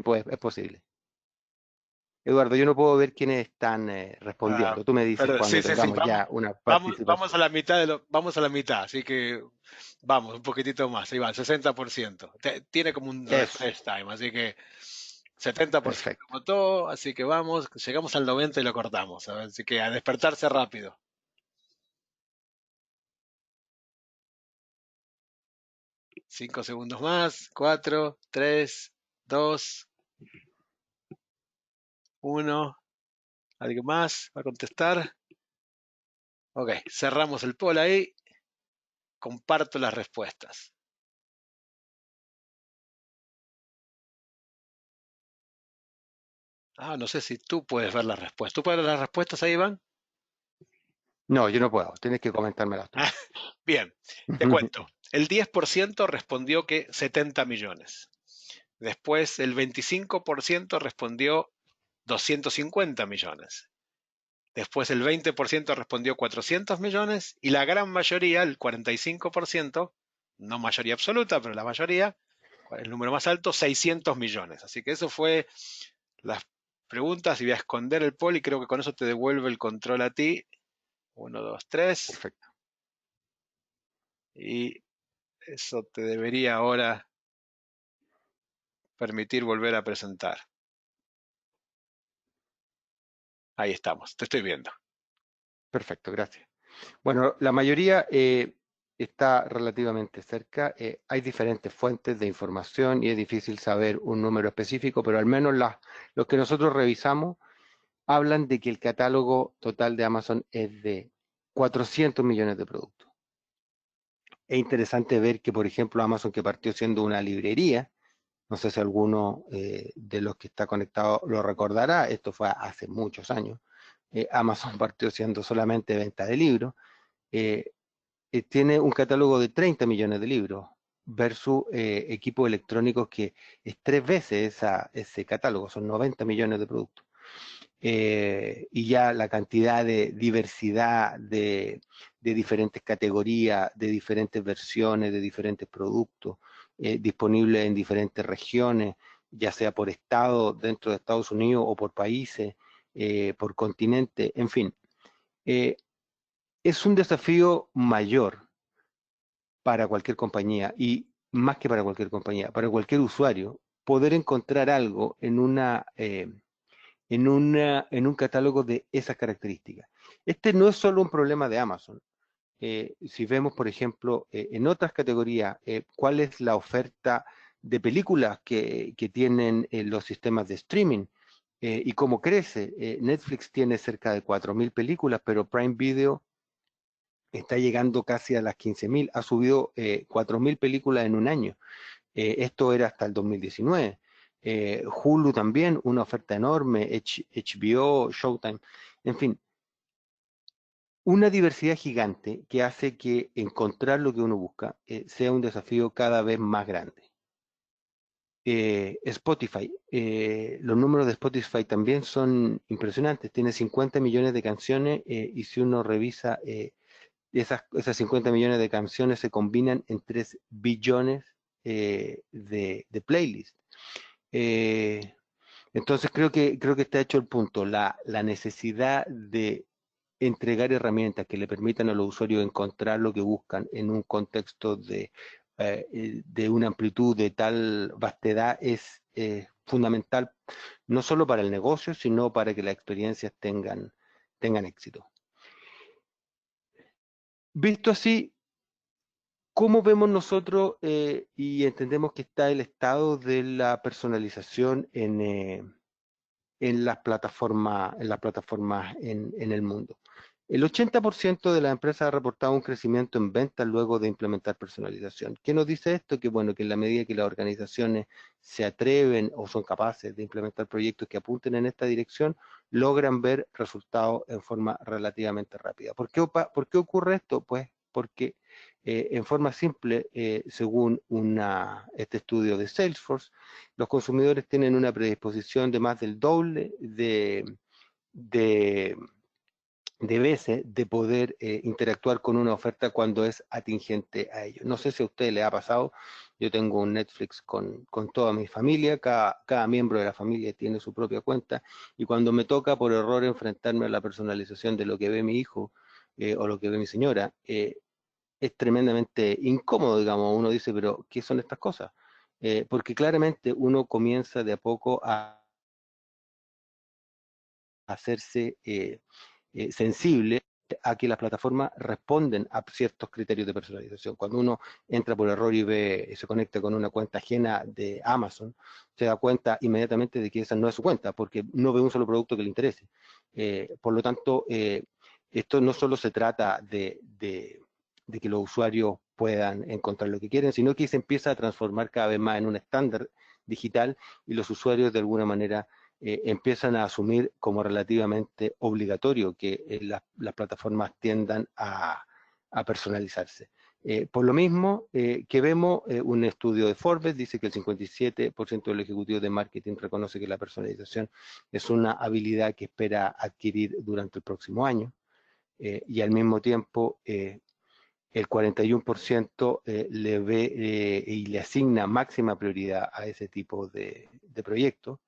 S3: Pues es posible. Eduardo, yo no puedo ver quiénes están
S2: Ah,
S3: respondiendo. Tú me dices
S2: pero sí,
S3: cuando
S2: sí, sí,
S3: tengamos ya una
S2: vamos
S3: participación.
S2: a la mitad vamos a la mitad, así que vamos, un poquitito más, ahí va, el 60%. Tiene como un
S3: Eso,
S2: refresh time, así que 70%
S3: perfecto.
S2: votó, así que vamos, llegamos al 90 y lo cortamos, a ver, así que a despertarse rápido. 5 segundos más, 4, 3, 2, 1. ¿Alguien más va a contestar? Ok, cerramos el poll ahí. Comparto las respuestas. No sé si tú puedes ver las respuestas. ¿Tú puedes ver las respuestas ahí, Iván?
S3: No, yo no puedo. Tienes que comentármelas tú.
S2: Bien, te cuento. El 10% respondió que 70 millones. Después el 25% respondió 250 millones. Después el 20% respondió 400 millones y la gran mayoría, el 45%, no mayoría absoluta, pero la mayoría, el número más alto, 600 millones. Así que eso fue las preguntas y voy a esconder el poll y creo que con eso te devuelve el control a ti. 1, 2, 3.
S3: Perfecto.
S2: Y eso te debería ahora permitir volver a presentar. Ahí estamos, te estoy viendo.
S3: Perfecto, gracias. Bueno, la mayoría está relativamente cerca. Hay diferentes fuentes de información y es difícil saber un número específico, pero al menos los que nosotros revisamos hablan de que el catálogo total de Amazon es de 400 millones de productos. Es interesante ver que, por ejemplo, Amazon, que partió siendo una librería, no sé si alguno de los que está conectado lo recordará, esto fue hace muchos años. Amazon partió siendo solamente venta de libros. eh, Tiene un catálogo de 30 millones de libros versus equipos electrónicos que es 3 veces ese catálogo, son 90 millones de productos. Y ya la cantidad de diversidad de diferentes categorías, de diferentes versiones, de diferentes productos disponibles en diferentes regiones, ya sea por estado dentro de Estados Unidos o por países, por continente, en fin. Eh, es un desafío mayor para cualquier compañía y más que para cualquier compañía, para cualquier usuario, poder encontrar algo en un catálogo de esas características. Este no es solo un problema de Amazon. Si vemos, por ejemplo, en otras categorías, cuál es la oferta de películas que tienen los sistemas de streaming y cómo crece. Netflix tiene cerca de 4.000 películas, pero Prime Video está llegando casi a las 15.000, ha subido 4.000 películas en un año. Esto era hasta el 2019. Hulu también, una oferta enorme, HBO, Showtime, en fin, una diversidad gigante que hace que encontrar lo que uno busca sea un desafío cada vez más grande. Spotify, los números de Spotify también son impresionantes, tiene 50 millones de canciones y si uno revisa esas 50 millones de canciones se combinan en 3 billones de playlists. Eh, entonces creo que está hecho el punto. La necesidad de entregar herramientas que le permitan a los usuarios encontrar lo que buscan en un contexto de una amplitud de tal vastedad es fundamental, no solo para el negocio, sino para que las experiencias tengan éxito. Visto así, ¿cómo vemos nosotros y entendemos que está el estado de la personalización en las plataformas en el mundo? El 80% de las empresas ha reportado un crecimiento en ventas luego de implementar personalización. ¿Qué nos dice esto? Que bueno, que en la medida que las organizaciones se atreven o son capaces de implementar proyectos que apunten en esta dirección, logran ver resultados en forma relativamente rápida. ¿Por qué ocurre esto? Pues porque en forma simple, según este estudio de Salesforce, los consumidores tienen una predisposición de más del doble de, de veces de poder interactuar con una oferta cuando es atingente a ellos. No sé si a usted le ha pasado, yo tengo un Netflix con toda mi familia, cada miembro de la familia tiene su propia cuenta y cuando me toca por error enfrentarme a la personalización de lo que ve mi hijo o lo que ve mi señora, es tremendamente incómodo, digamos, uno dice, pero ¿qué son estas cosas? Porque claramente uno comienza de a poco a hacerse sensible a que las plataformas responden a ciertos criterios de personalización. Cuando uno entra por error y se conecta con una cuenta ajena de Amazon, se da cuenta inmediatamente de que esa no es su cuenta, porque no ve un solo producto que le interese. Por lo tanto, esto no solo se trata de que los usuarios puedan encontrar lo que quieren, sino que se empieza a transformar cada vez más en un estándar digital y los usuarios de alguna manera empiezan a asumir como relativamente obligatorio que las plataformas tiendan a personalizarse. Por lo mismo que vemos, un estudio de Forbes dice que el 57% de los ejecutivos de marketing reconoce que la personalización es una habilidad que espera adquirir durante el próximo año y al mismo tiempo el 41% le ve y le asigna máxima prioridad a ese tipo de proyectos.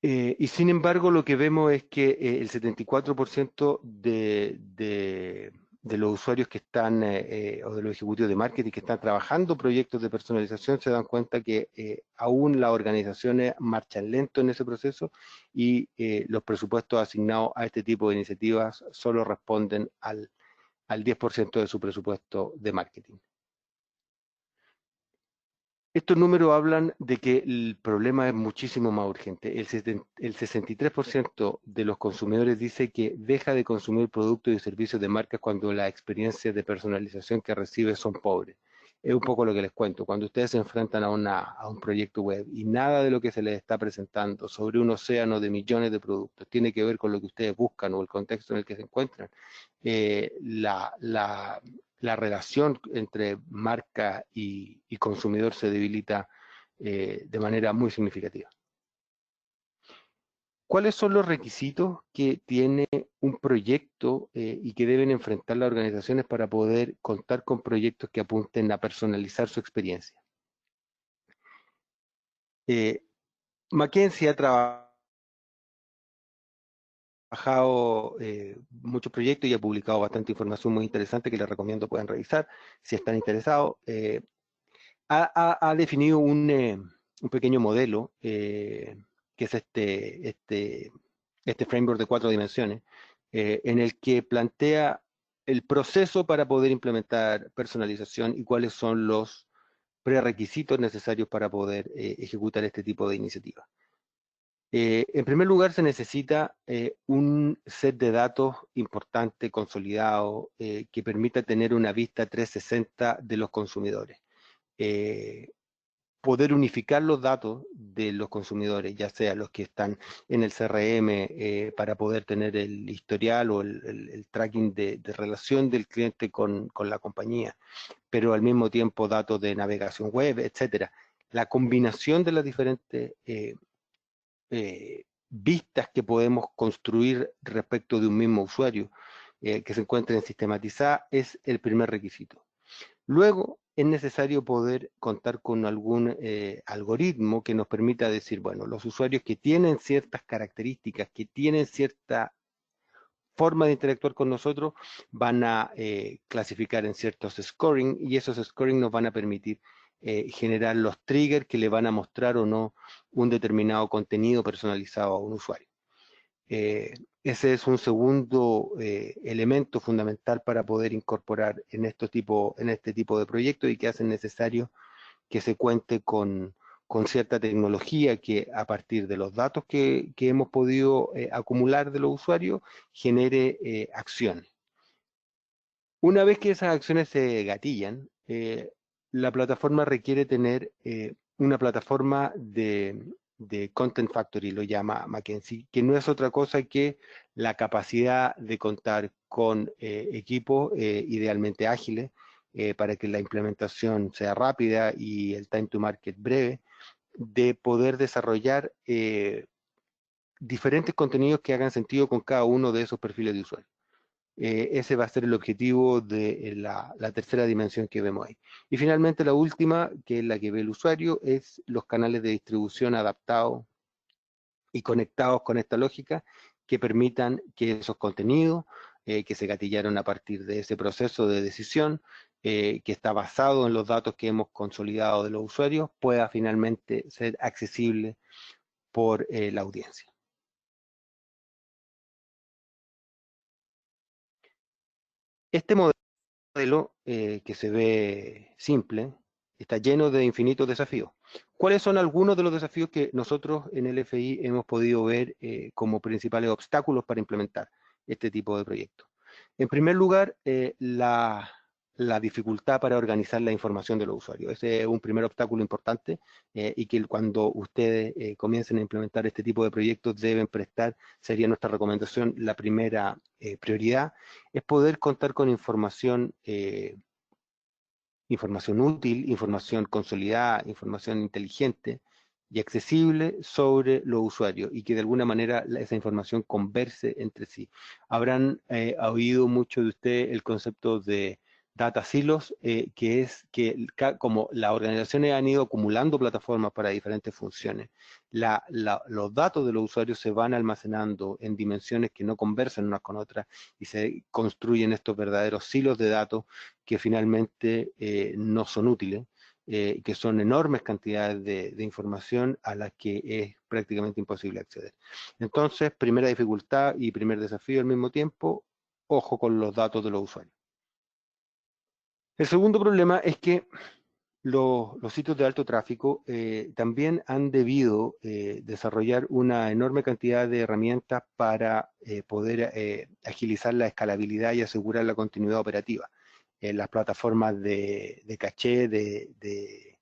S3: Y sin embargo, lo que vemos es que el 74% de los usuarios que están, o de los ejecutivos de marketing que están trabajando proyectos de personalización se dan cuenta que aún las organizaciones marchan lento en ese proceso y los presupuestos asignados a este tipo de iniciativas solo responden al 10% de su presupuesto de marketing. Estos números hablan de que el problema es muchísimo más urgente. El 63% de los consumidores dice que deja de consumir productos y servicios de marcas cuando las experiencias de personalización que recibe son pobres. Es un poco lo que les cuento. Cuando ustedes se enfrentan a un proyecto web y nada de lo que se les está presentando sobre un océano de millones de productos tiene que ver con lo que ustedes buscan o el contexto en el que se encuentran, la relación entre marca y consumidor se debilita de manera muy significativa. ¿Cuáles son los requisitos que tiene un proyecto y que deben enfrentar las organizaciones para poder contar con proyectos que apunten a personalizar su experiencia? McKinsey ha trabajado muchos proyectos y ha publicado bastante información muy interesante que les recomiendo puedan revisar si están interesados. Ha definido un pequeño modelo, que es este framework de 4 dimensiones, en el que plantea el proceso para poder implementar personalización y cuáles son los prerequisitos necesarios para poder ejecutar este tipo de iniciativas. En primer lugar, se necesita un set de datos importante, consolidado, que permita tener una vista 360 de los consumidores. Poder unificar los datos de los consumidores, ya sea los que están en el CRM, para poder tener el historial o el tracking de relación del cliente con la compañía, pero al mismo tiempo datos de navegación web, etcétera. La combinación de las diferentes vistas que podemos construir respecto de un mismo usuario que se encuentren sistematizadas es el primer requisito. Luego es necesario poder contar con algún algoritmo que nos permita decir, bueno, los usuarios que tienen ciertas características, que tienen cierta forma de interactuar con nosotros, van a clasificar en ciertos scoring y esos scoring nos van a permitir generar los triggers que le van a mostrar o no un determinado contenido personalizado a un usuario. Ese es un segundo elemento fundamental para poder incorporar en este tipo de proyectos y que hacen necesario que se cuente con cierta tecnología que a partir de los datos que hemos podido acumular de los usuarios genere acciones. Una vez que esas acciones se gatillan, la plataforma requiere tener una plataforma de Content Factory, lo llama McKinsey, que no es otra cosa que la capacidad de contar con equipos idealmente ágiles para que la implementación sea rápida y el time to market breve, de poder desarrollar diferentes contenidos que hagan sentido con cada uno de esos perfiles de usuario. Ese va a ser el objetivo de la tercera dimensión que vemos ahí. Y finalmente la última, que es la que ve el usuario, es los canales de distribución adaptados y conectados con esta lógica que permitan que esos contenidos que se gatillaron a partir de ese proceso de decisión, que está basado en los datos que hemos consolidado de los usuarios, pueda finalmente ser accesible por la audiencia. Este modelo, que se ve simple, está lleno de infinitos desafíos. ¿Cuáles son algunos de los desafíos que nosotros en el FI hemos podido ver como principales obstáculos para implementar este tipo de proyectos? En primer lugar, la dificultad para organizar la información de los usuarios. Ese es un primer obstáculo importante y que cuando ustedes comiencen a implementar este tipo de proyectos deben prestar, sería nuestra recomendación, la primera prioridad, es poder contar con información útil, información consolidada, información inteligente y accesible sobre los usuarios y que de alguna manera esa información converse entre sí. Habrán oído mucho de usted el concepto de data silos, que es que como las organizaciones han ido acumulando plataformas para diferentes funciones, los datos de los usuarios se van almacenando en dimensiones que no conversan unas con otras y se construyen estos verdaderos silos de datos que finalmente no son útiles, que son enormes cantidades de información a las que es prácticamente imposible acceder. Entonces, primera dificultad y primer desafío al mismo tiempo, ojo con los datos de los usuarios. El segundo problema es que los sitios de alto tráfico también han debido desarrollar una enorme cantidad de herramientas para poder agilizar la escalabilidad y asegurar la continuidad operativa. Las plataformas de caché, de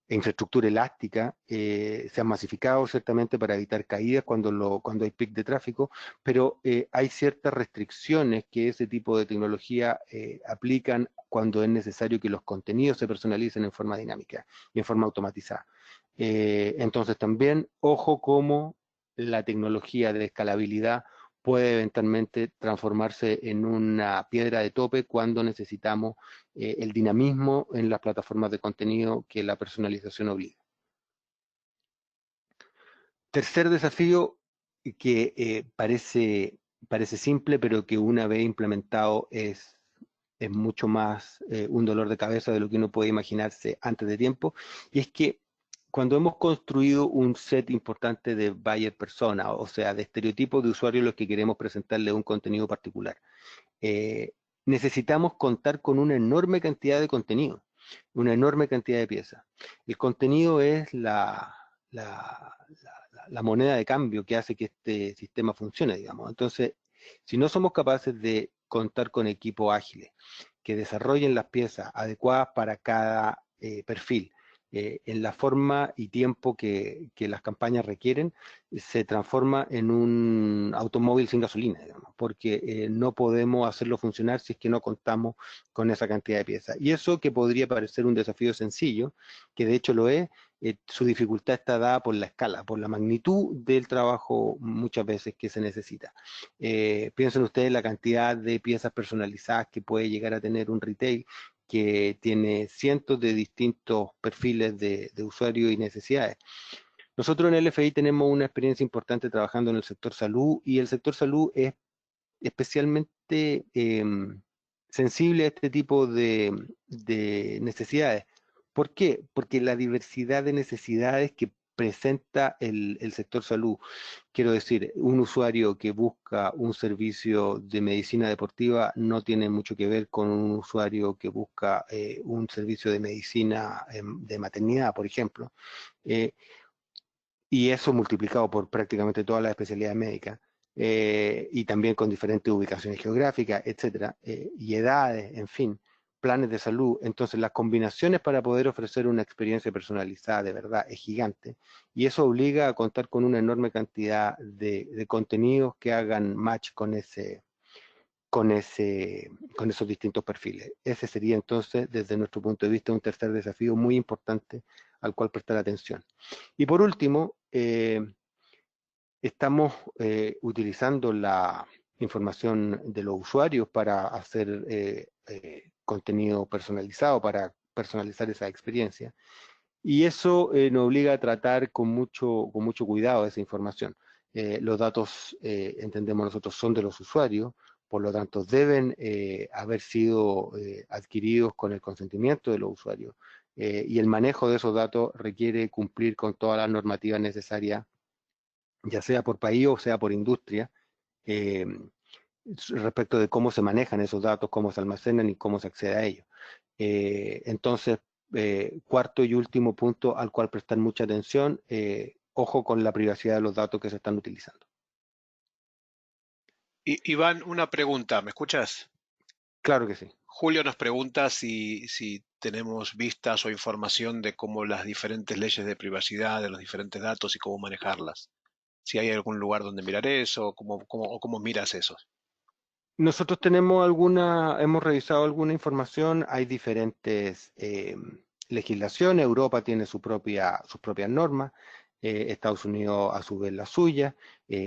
S3: infraestructura elástica se han masificado ciertamente para evitar caídas cuando hay pic de tráfico, pero hay ciertas restricciones que ese tipo de tecnología aplican cuando es necesario que los contenidos se personalicen en forma dinámica y en forma automatizada. Entonces también, ojo cómo la tecnología de escalabilidad puede eventualmente transformarse en una piedra de tope cuando necesitamos el dinamismo en las plataformas de contenido que la personalización obliga. Tercer desafío que parece simple, pero que una vez implementado es mucho más un dolor de cabeza de lo que uno puede imaginarse antes de tiempo, y es que cuando hemos construido un set importante de buyer persona, o sea, de estereotipos de usuarios a los que queremos presentarle un contenido particular, necesitamos contar con una enorme cantidad de contenido, una enorme cantidad de piezas. El contenido es la moneda de cambio que hace que este sistema funcione, digamos. Entonces, si no somos capaces de contar con equipos ágiles que desarrollen las piezas adecuadas para cada perfil, en la forma y tiempo que las campañas requieren, se transforma en un automóvil sin gasolina, digamos, porque no podemos hacerlo funcionar si es que no contamos con esa cantidad de piezas. Y eso que podría parecer un desafío sencillo, que de hecho lo es, su dificultad está dada por la escala, por la magnitud del trabajo muchas veces que se necesita. Piensen ustedes la cantidad de piezas personalizadas que puede llegar a tener un retail que tiene cientos de distintos perfiles de usuarios y necesidades. Nosotros en LFI tenemos una experiencia importante trabajando en el sector salud, y el sector salud es especialmente sensible a este tipo de necesidades. ¿Por qué? Porque la diversidad de necesidades que presenta el sector salud, quiero decir, un usuario que busca un servicio de medicina deportiva no tiene mucho que ver con un usuario que busca un servicio de medicina de maternidad, por ejemplo. Y eso multiplicado por prácticamente todas las especialidades médicas, y también con diferentes ubicaciones geográficas, etcétera, y edades, en fin, planes de salud. Entonces, las combinaciones para poder ofrecer una experiencia personalizada de verdad es gigante, y eso obliga a contar con una enorme cantidad de contenidos que hagan match con esos distintos perfiles. Ese sería entonces, desde nuestro punto de vista, un tercer desafío muy importante al cual prestar atención. Y por último, estamos utilizando la información de los usuarios para hacer contenido personalizado, para personalizar esa experiencia. Y eso nos obliga a tratar con mucho cuidado esa información. Los datos, entendemos nosotros, son de los usuarios, por lo tanto deben haber sido adquiridos con el consentimiento de los usuarios. Y el manejo de esos datos requiere cumplir con todas las normativas necesarias, ya sea por país o sea por industria, eh, respecto de cómo se manejan esos datos, cómo se almacenan y cómo se accede a ellos. Entonces, cuarto y último punto al cual prestar mucha atención, ojo con la privacidad de los datos que se están utilizando.
S2: Iván, una pregunta, ¿me escuchas?
S3: Claro que sí.
S2: Julio nos pregunta si tenemos vistas o información de cómo las diferentes leyes de privacidad de los diferentes datos y cómo manejarlas. Si hay algún lugar donde mirar eso, o cómo miras eso.
S3: Nosotros hemos revisado alguna información, hay diferentes legislaciones, Europa tiene sus propias normas, Estados Unidos a su vez la suya.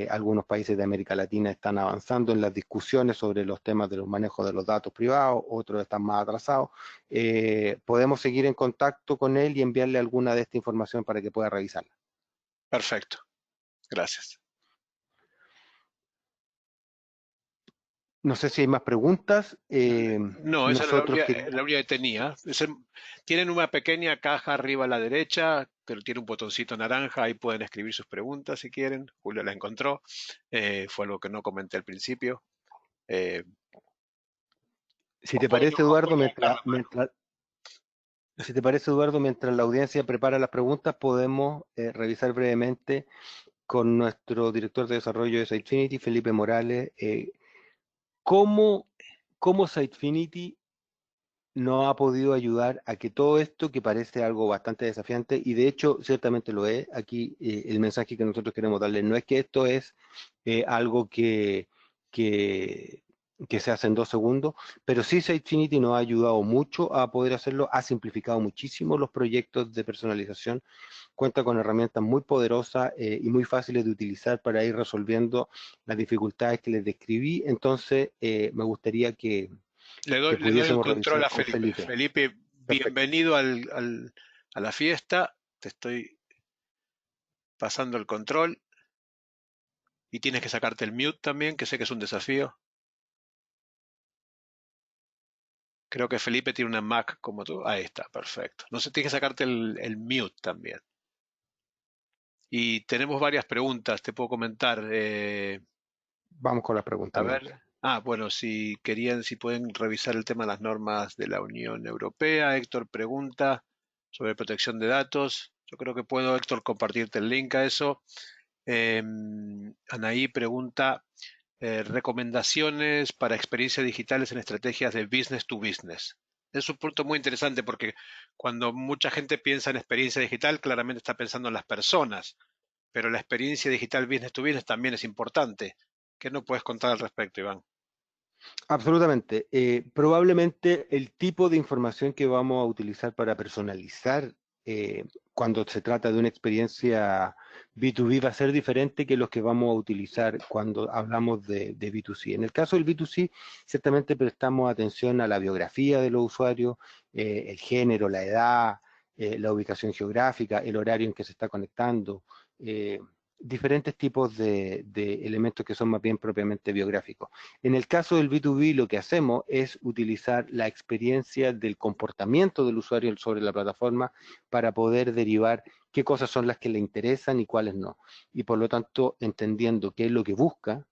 S3: Algunos países de América Latina están avanzando en las discusiones sobre los temas de los manejos de los datos privados, otros están más atrasados. Podemos seguir en contacto con él y enviarle alguna de esta información para que pueda revisarla.
S2: Perfecto. Gracias.
S3: No sé si hay más preguntas.
S2: No, esa era
S3: Nosotros
S2: la única que tenía. Tienen una pequeña caja arriba a la derecha, pero tiene un botoncito naranja, ahí pueden escribir sus preguntas si quieren. Julio la encontró. Fue algo que no comenté al principio.
S3: si te
S2: Pueden
S3: parece, Eduardo,
S2: buscarla.
S3: si te parece, Eduardo, mientras la audiencia prepara las preguntas, podemos revisar brevemente con nuestro director de desarrollo de Sitefinity, Felipe Morales, cómo Sitefinity nos ha podido ayudar a que todo esto, que parece algo bastante desafiante, y de hecho ciertamente lo es, aquí el mensaje que nosotros queremos darle no es que esto es algo que, que se hace en 2 segundos, pero sí Sitefinity nos ha ayudado mucho a poder hacerlo, ha simplificado muchísimo los proyectos de personalización, cuenta con herramientas muy poderosas y muy fáciles de utilizar para ir resolviendo las dificultades que les describí. Entonces, me gustaría que
S2: Le doy el
S3: pudiésemos
S2: control
S3: revisar
S2: a
S3: con
S2: Felipe.
S3: Felipe.
S2: Felipe,
S3: Perfecto.
S2: bienvenido a la fiesta. Te estoy pasando el control. Y tienes que sacarte el mute también, que sé que es un desafío. Creo que Felipe tiene una Mac como tú. Ahí está, perfecto. No sé, tienes que sacarte el mute también. Y tenemos varias preguntas, te puedo comentar.
S3: Vamos con las preguntas
S2: A
S3: entonces.
S2: ver. Bueno, si querían, si pueden revisar el tema de las normas de la Unión Europea. Héctor pregunta sobre protección de datos. Yo creo que puedo, Héctor, compartirte el link a eso. Anaí pregunta recomendaciones para experiencias digitales en estrategias de business to business. Es un punto muy interesante porque cuando mucha gente piensa en experiencia digital, claramente está pensando en las personas, pero la experiencia digital business to business también es importante. ¿Qué nos puedes contar al respecto, Iván?
S3: Absolutamente. Probablemente el tipo de información que vamos a utilizar para personalizar cuando se trata de una experiencia B2B va a ser diferente que los que vamos a utilizar cuando hablamos de B2C. En el caso del B2C, ciertamente prestamos atención a la biografía de los usuarios, el género, la edad, la ubicación geográfica, el horario en que se está conectando. Diferentes tipos de elementos que son más bien propiamente biográficos. En el caso del B2B, lo que hacemos es utilizar la experiencia del comportamiento del usuario sobre la plataforma para poder derivar qué cosas son las que le interesan y cuáles no. Y por lo tanto, entendiendo qué es lo que busca,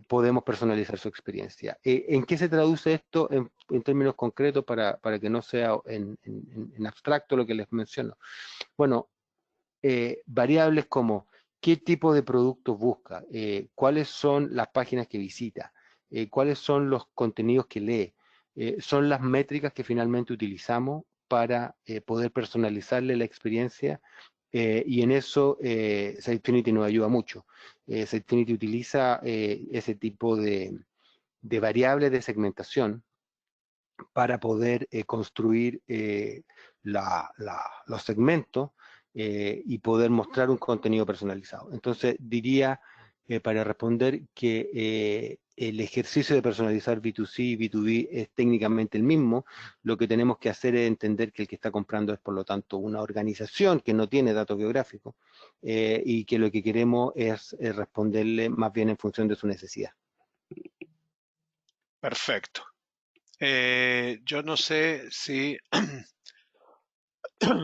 S3: podemos personalizar su experiencia. ¿En qué se traduce esto en términos concretos para que no sea en abstracto lo que les menciono? Bueno, variables como qué tipo de productos busca, cuáles son las páginas que visita, cuáles son los contenidos que lee, son las métricas que finalmente utilizamos para poder personalizarle la experiencia y en eso Sitefinity nos ayuda mucho. Sitefinity utiliza ese tipo de variables de segmentación para poder construir los segmentos y poder mostrar un contenido personalizado. Entonces, diría, para responder, que el ejercicio de personalizar B2C y B2B es técnicamente el mismo. Lo que tenemos que hacer es entender que el que está comprando es, por lo tanto, una organización que no tiene datos geográficos y que lo que queremos es responderle más bien en función de su necesidad.
S2: Perfecto. Yo no sé si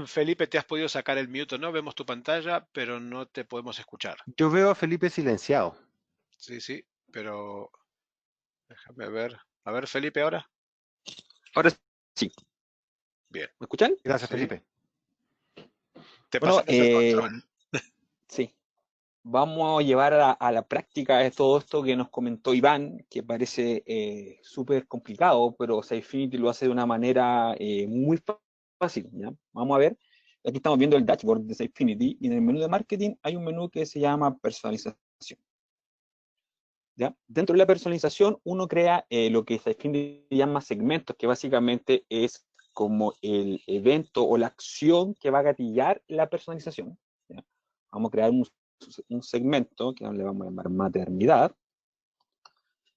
S2: Felipe te has podido sacar el mute o no. Vemos tu pantalla, pero no te podemos escuchar.
S3: Yo veo a Felipe silenciado.
S2: Sí, sí, pero déjame ver. A ver, Felipe, ahora.
S4: Ahora sí,
S2: Bien.
S4: ¿me escuchan?
S3: Gracias,
S2: Sí.
S3: Felipe.
S2: Te
S4: Bueno,
S2: pasamos el control.
S4: sí, vamos a llevar a la práctica todo esto que nos comentó Iván, que parece súper complicado, pero Sitefinity lo hace de una manera muy fácil, ¿ya? Vamos a ver, aquí estamos viendo el dashboard de Sitefinity y en el menú de marketing hay un menú que se llama personalización. ¿Ya? Dentro de la personalización uno crea lo que Sitefinity llama segmentos, que básicamente es como el evento o la acción que va a gatillar la personalización. ¿Ya? Vamos a crear un segmento que le vamos a llamar maternidad,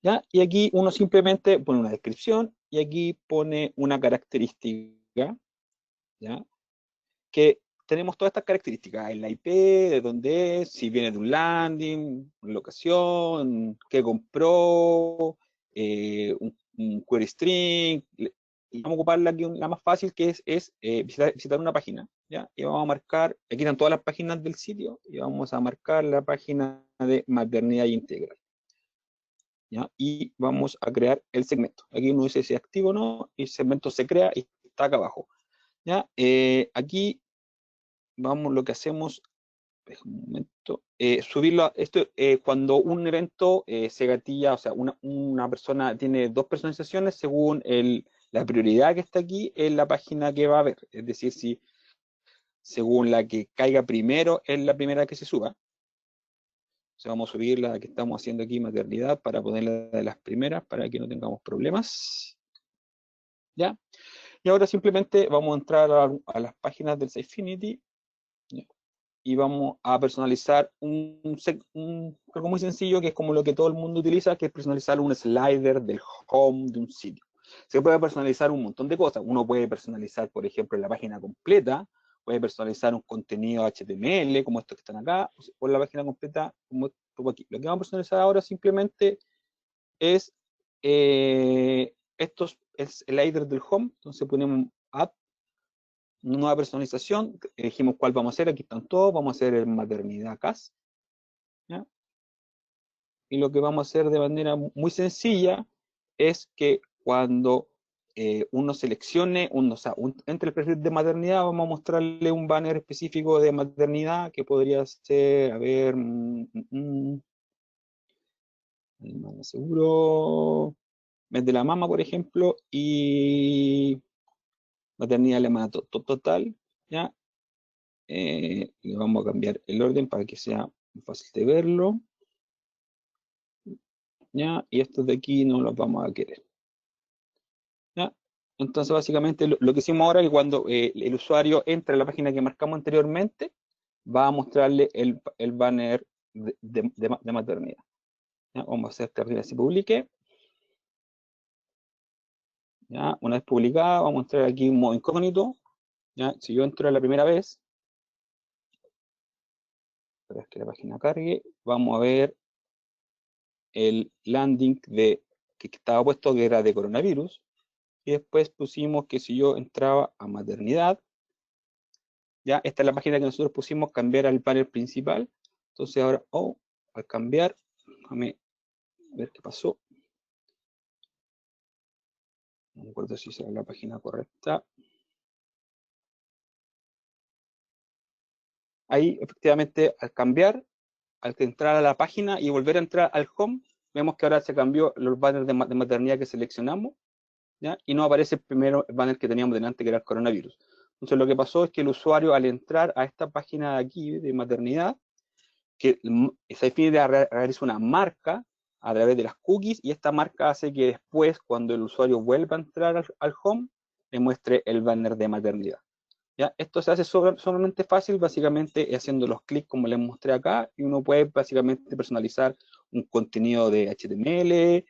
S4: ¿ya? Y aquí uno simplemente pone una descripción y aquí pone una característica, ¿ya? Que tenemos todas estas características, el IP, de dónde es, si viene de un landing, locación, qué compró, un query string, y vamos a ocupar la más fácil, que es visitar una página, ¿ya? Y vamos a marcar, aquí están todas las páginas del sitio, y vamos a marcar la página de maternidad integral, ¿ya? Y vamos a crear el segmento. Aquí uno dice si es activo o no, y el segmento se crea y está acá abajo, ¿ya? Aquí vamos, lo que hacemos, un momento, subirlo, cuando un evento se gatilla, o sea, una persona tiene dos personalizaciones según la prioridad que está aquí en la página que va a ver, es decir, si según la que caiga primero es la primera que se suba. O sea, vamos a subir la que estamos haciendo aquí, maternidad, para ponerla de las primeras, para que no tengamos problemas. ¿Ya? Y ahora simplemente vamos a entrar a las páginas del Sitefinity, ¿ya? Y vamos a personalizar algo muy sencillo, que es como lo que todo el mundo utiliza, que es personalizar un slider del home de un sitio. Se puede personalizar un montón de cosas. Uno puede personalizar, por ejemplo, la página completa, puede personalizar un contenido HTML, como estos que están acá, o la página completa, como esto aquí. Lo que vamos a personalizar ahora simplemente es estos, el slider del home. Entonces ponemos add, nueva personalización, elegimos cuál vamos a hacer, aquí están todos, vamos a hacer el maternidad CAS, ¿ya? Y lo que vamos a hacer de manera muy sencilla es que cuando uno seleccione, entre el perfil de maternidad, vamos a mostrarle un banner específico de maternidad que podría ser, a ver, seguro, mes de la mama, por ejemplo, y maternidad alemana total, ¿ya? Y vamos a cambiar el orden para que sea fácil de verlo, ¿ya? Y estos de aquí no los vamos a querer, ¿ya? Entonces, básicamente, lo que hicimos ahora es que cuando el usuario entra a la página que marcamos anteriormente, va a mostrarle el banner de maternidad, ¿ya? Vamos a hacer que la página se publique, ¿ya? Una vez publicada, vamos a entrar aquí en modo incógnito, ¿ya? Si yo entro la primera vez, para que la página cargue, vamos a ver el landing que estaba puesto, que era de coronavirus, y después pusimos que si yo entraba a maternidad, ya esta es la página que nosotros pusimos cambiar al panel principal. Entonces ahora, al cambiar, déjame ver qué pasó. No me acuerdo si será la página correcta. Ahí, efectivamente, al cambiar, al entrar a la página y volver a entrar al home, vemos que ahora se cambió los banners de maternidad que seleccionamos, ¿ya? Y no aparece el primero banner que teníamos delante, que era el coronavirus. Entonces lo que pasó es que el usuario, al entrar a esta página de aquí de maternidad, que Sitefinity realiza una marca a través de las cookies, y esta marca hace que después, cuando el usuario vuelva a entrar al home, le muestre el banner de maternidad, ¿ya? Esto se hace sumamente fácil, básicamente haciendo los clics como les mostré acá, y uno puede básicamente personalizar un contenido de HTML,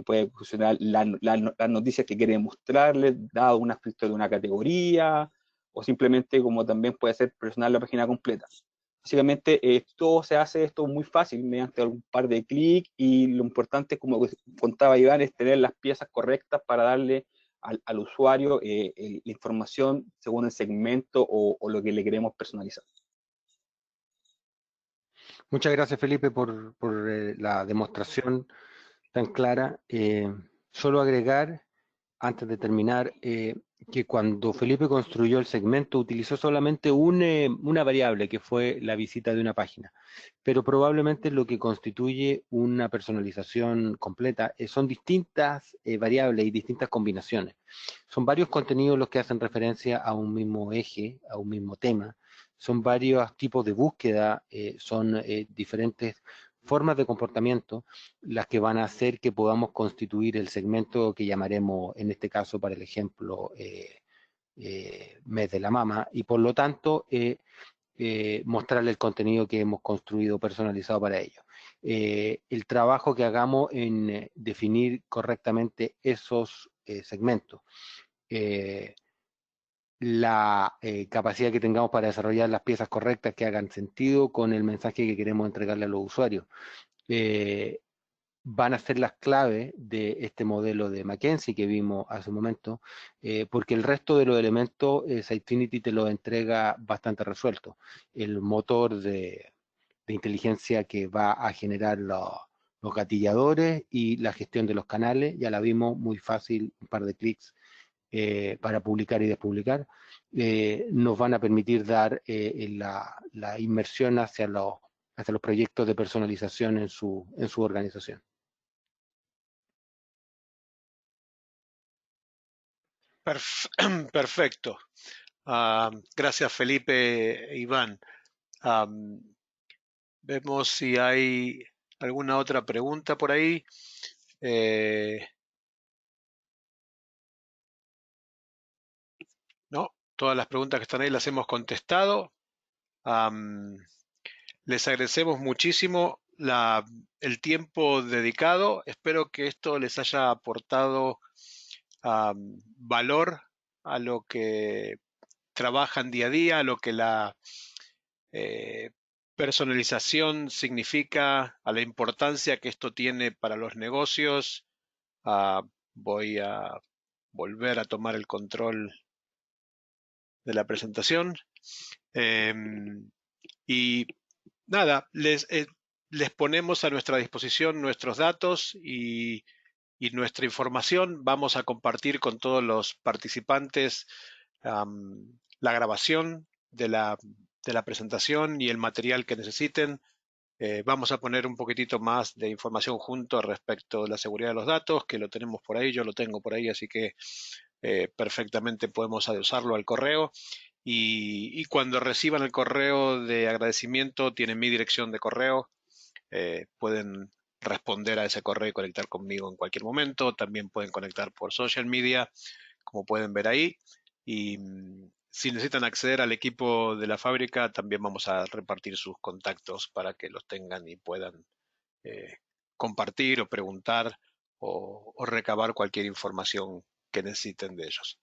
S4: puede fusionar las noticias que quiere mostrarles, dado una filtro de una categoría, o simplemente, como también puede ser, personalizar la página completa. Básicamente, todo se hace esto muy fácil mediante un par de clics, y lo importante, como contaba Iván, es tener las piezas correctas para darle al usuario la información según el segmento o lo que le queremos personalizar.
S3: Muchas gracias, Felipe, por la demostración tan clara. Solo agregar, antes de terminar, que cuando Felipe construyó el segmento utilizó solamente una variable, que fue la visita de una página, pero probablemente lo que constituye una personalización completa son distintas variables y distintas combinaciones. Son varios contenidos los que hacen referencia a un mismo eje, a un mismo tema. Son varios tipos de búsqueda, son diferentes formas de comportamiento las que van a hacer que podamos constituir el segmento que llamaremos, en este caso, para el ejemplo, mes de la mama, y por lo tanto mostrarle el contenido que hemos construido personalizado para ellos. El trabajo que hagamos en definir correctamente esos segmentos, la capacidad que tengamos para desarrollar las piezas correctas que hagan sentido con el mensaje que queremos entregarle a los usuarios. Van a ser las claves de este modelo de McKinsey que vimos hace un momento, porque el resto de los elementos Sitefinity te lo entrega bastante resuelto. El motor de inteligencia que va a generar los gatilladores y la gestión de los canales, ya la vimos muy fácil, un par de clics para publicar y despublicar, nos van a permitir dar la inmersión hacia los proyectos de personalización en su organización.
S2: Perfecto. Gracias, Felipe e Iván. Vemos si hay alguna otra pregunta por ahí. No, todas las preguntas que están ahí las hemos contestado. Les agradecemos muchísimo el tiempo dedicado. Espero que esto les haya aportado valor a lo que trabajan día a día, a lo que la personalización significa, a la importancia que esto tiene para los negocios. Voy a volver a tomar el control de la presentación. Y nada, les ponemos a nuestra disposición nuestros datos y nuestra información. Vamos a compartir con todos los participantes la grabación de la presentación y el material que necesiten. Vamos a poner un poquitito más de información junto respecto de la seguridad de los datos, que lo tenemos por ahí, yo lo tengo por ahí, así que perfectamente podemos adosarlo al correo. Y cuando reciban el correo de agradecimiento, tienen mi dirección de correo. Pueden responder a ese correo y conectar conmigo en cualquier momento. También pueden conectar por social media, como pueden ver ahí. Y si necesitan acceder al equipo de la fábrica, también vamos a repartir sus contactos para que los tengan y puedan compartir o preguntar o recabar cualquier información que necesiten de ellos.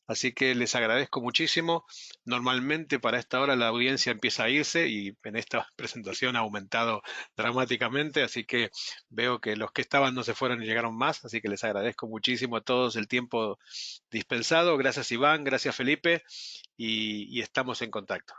S2: Así que les agradezco muchísimo. Normalmente para esta hora la audiencia empieza a irse y en esta presentación ha aumentado dramáticamente, así que veo que los que estaban no se fueron y llegaron más, así que les agradezco muchísimo a todos el tiempo dispensado. Gracias Iván, gracias Felipe y estamos en contacto.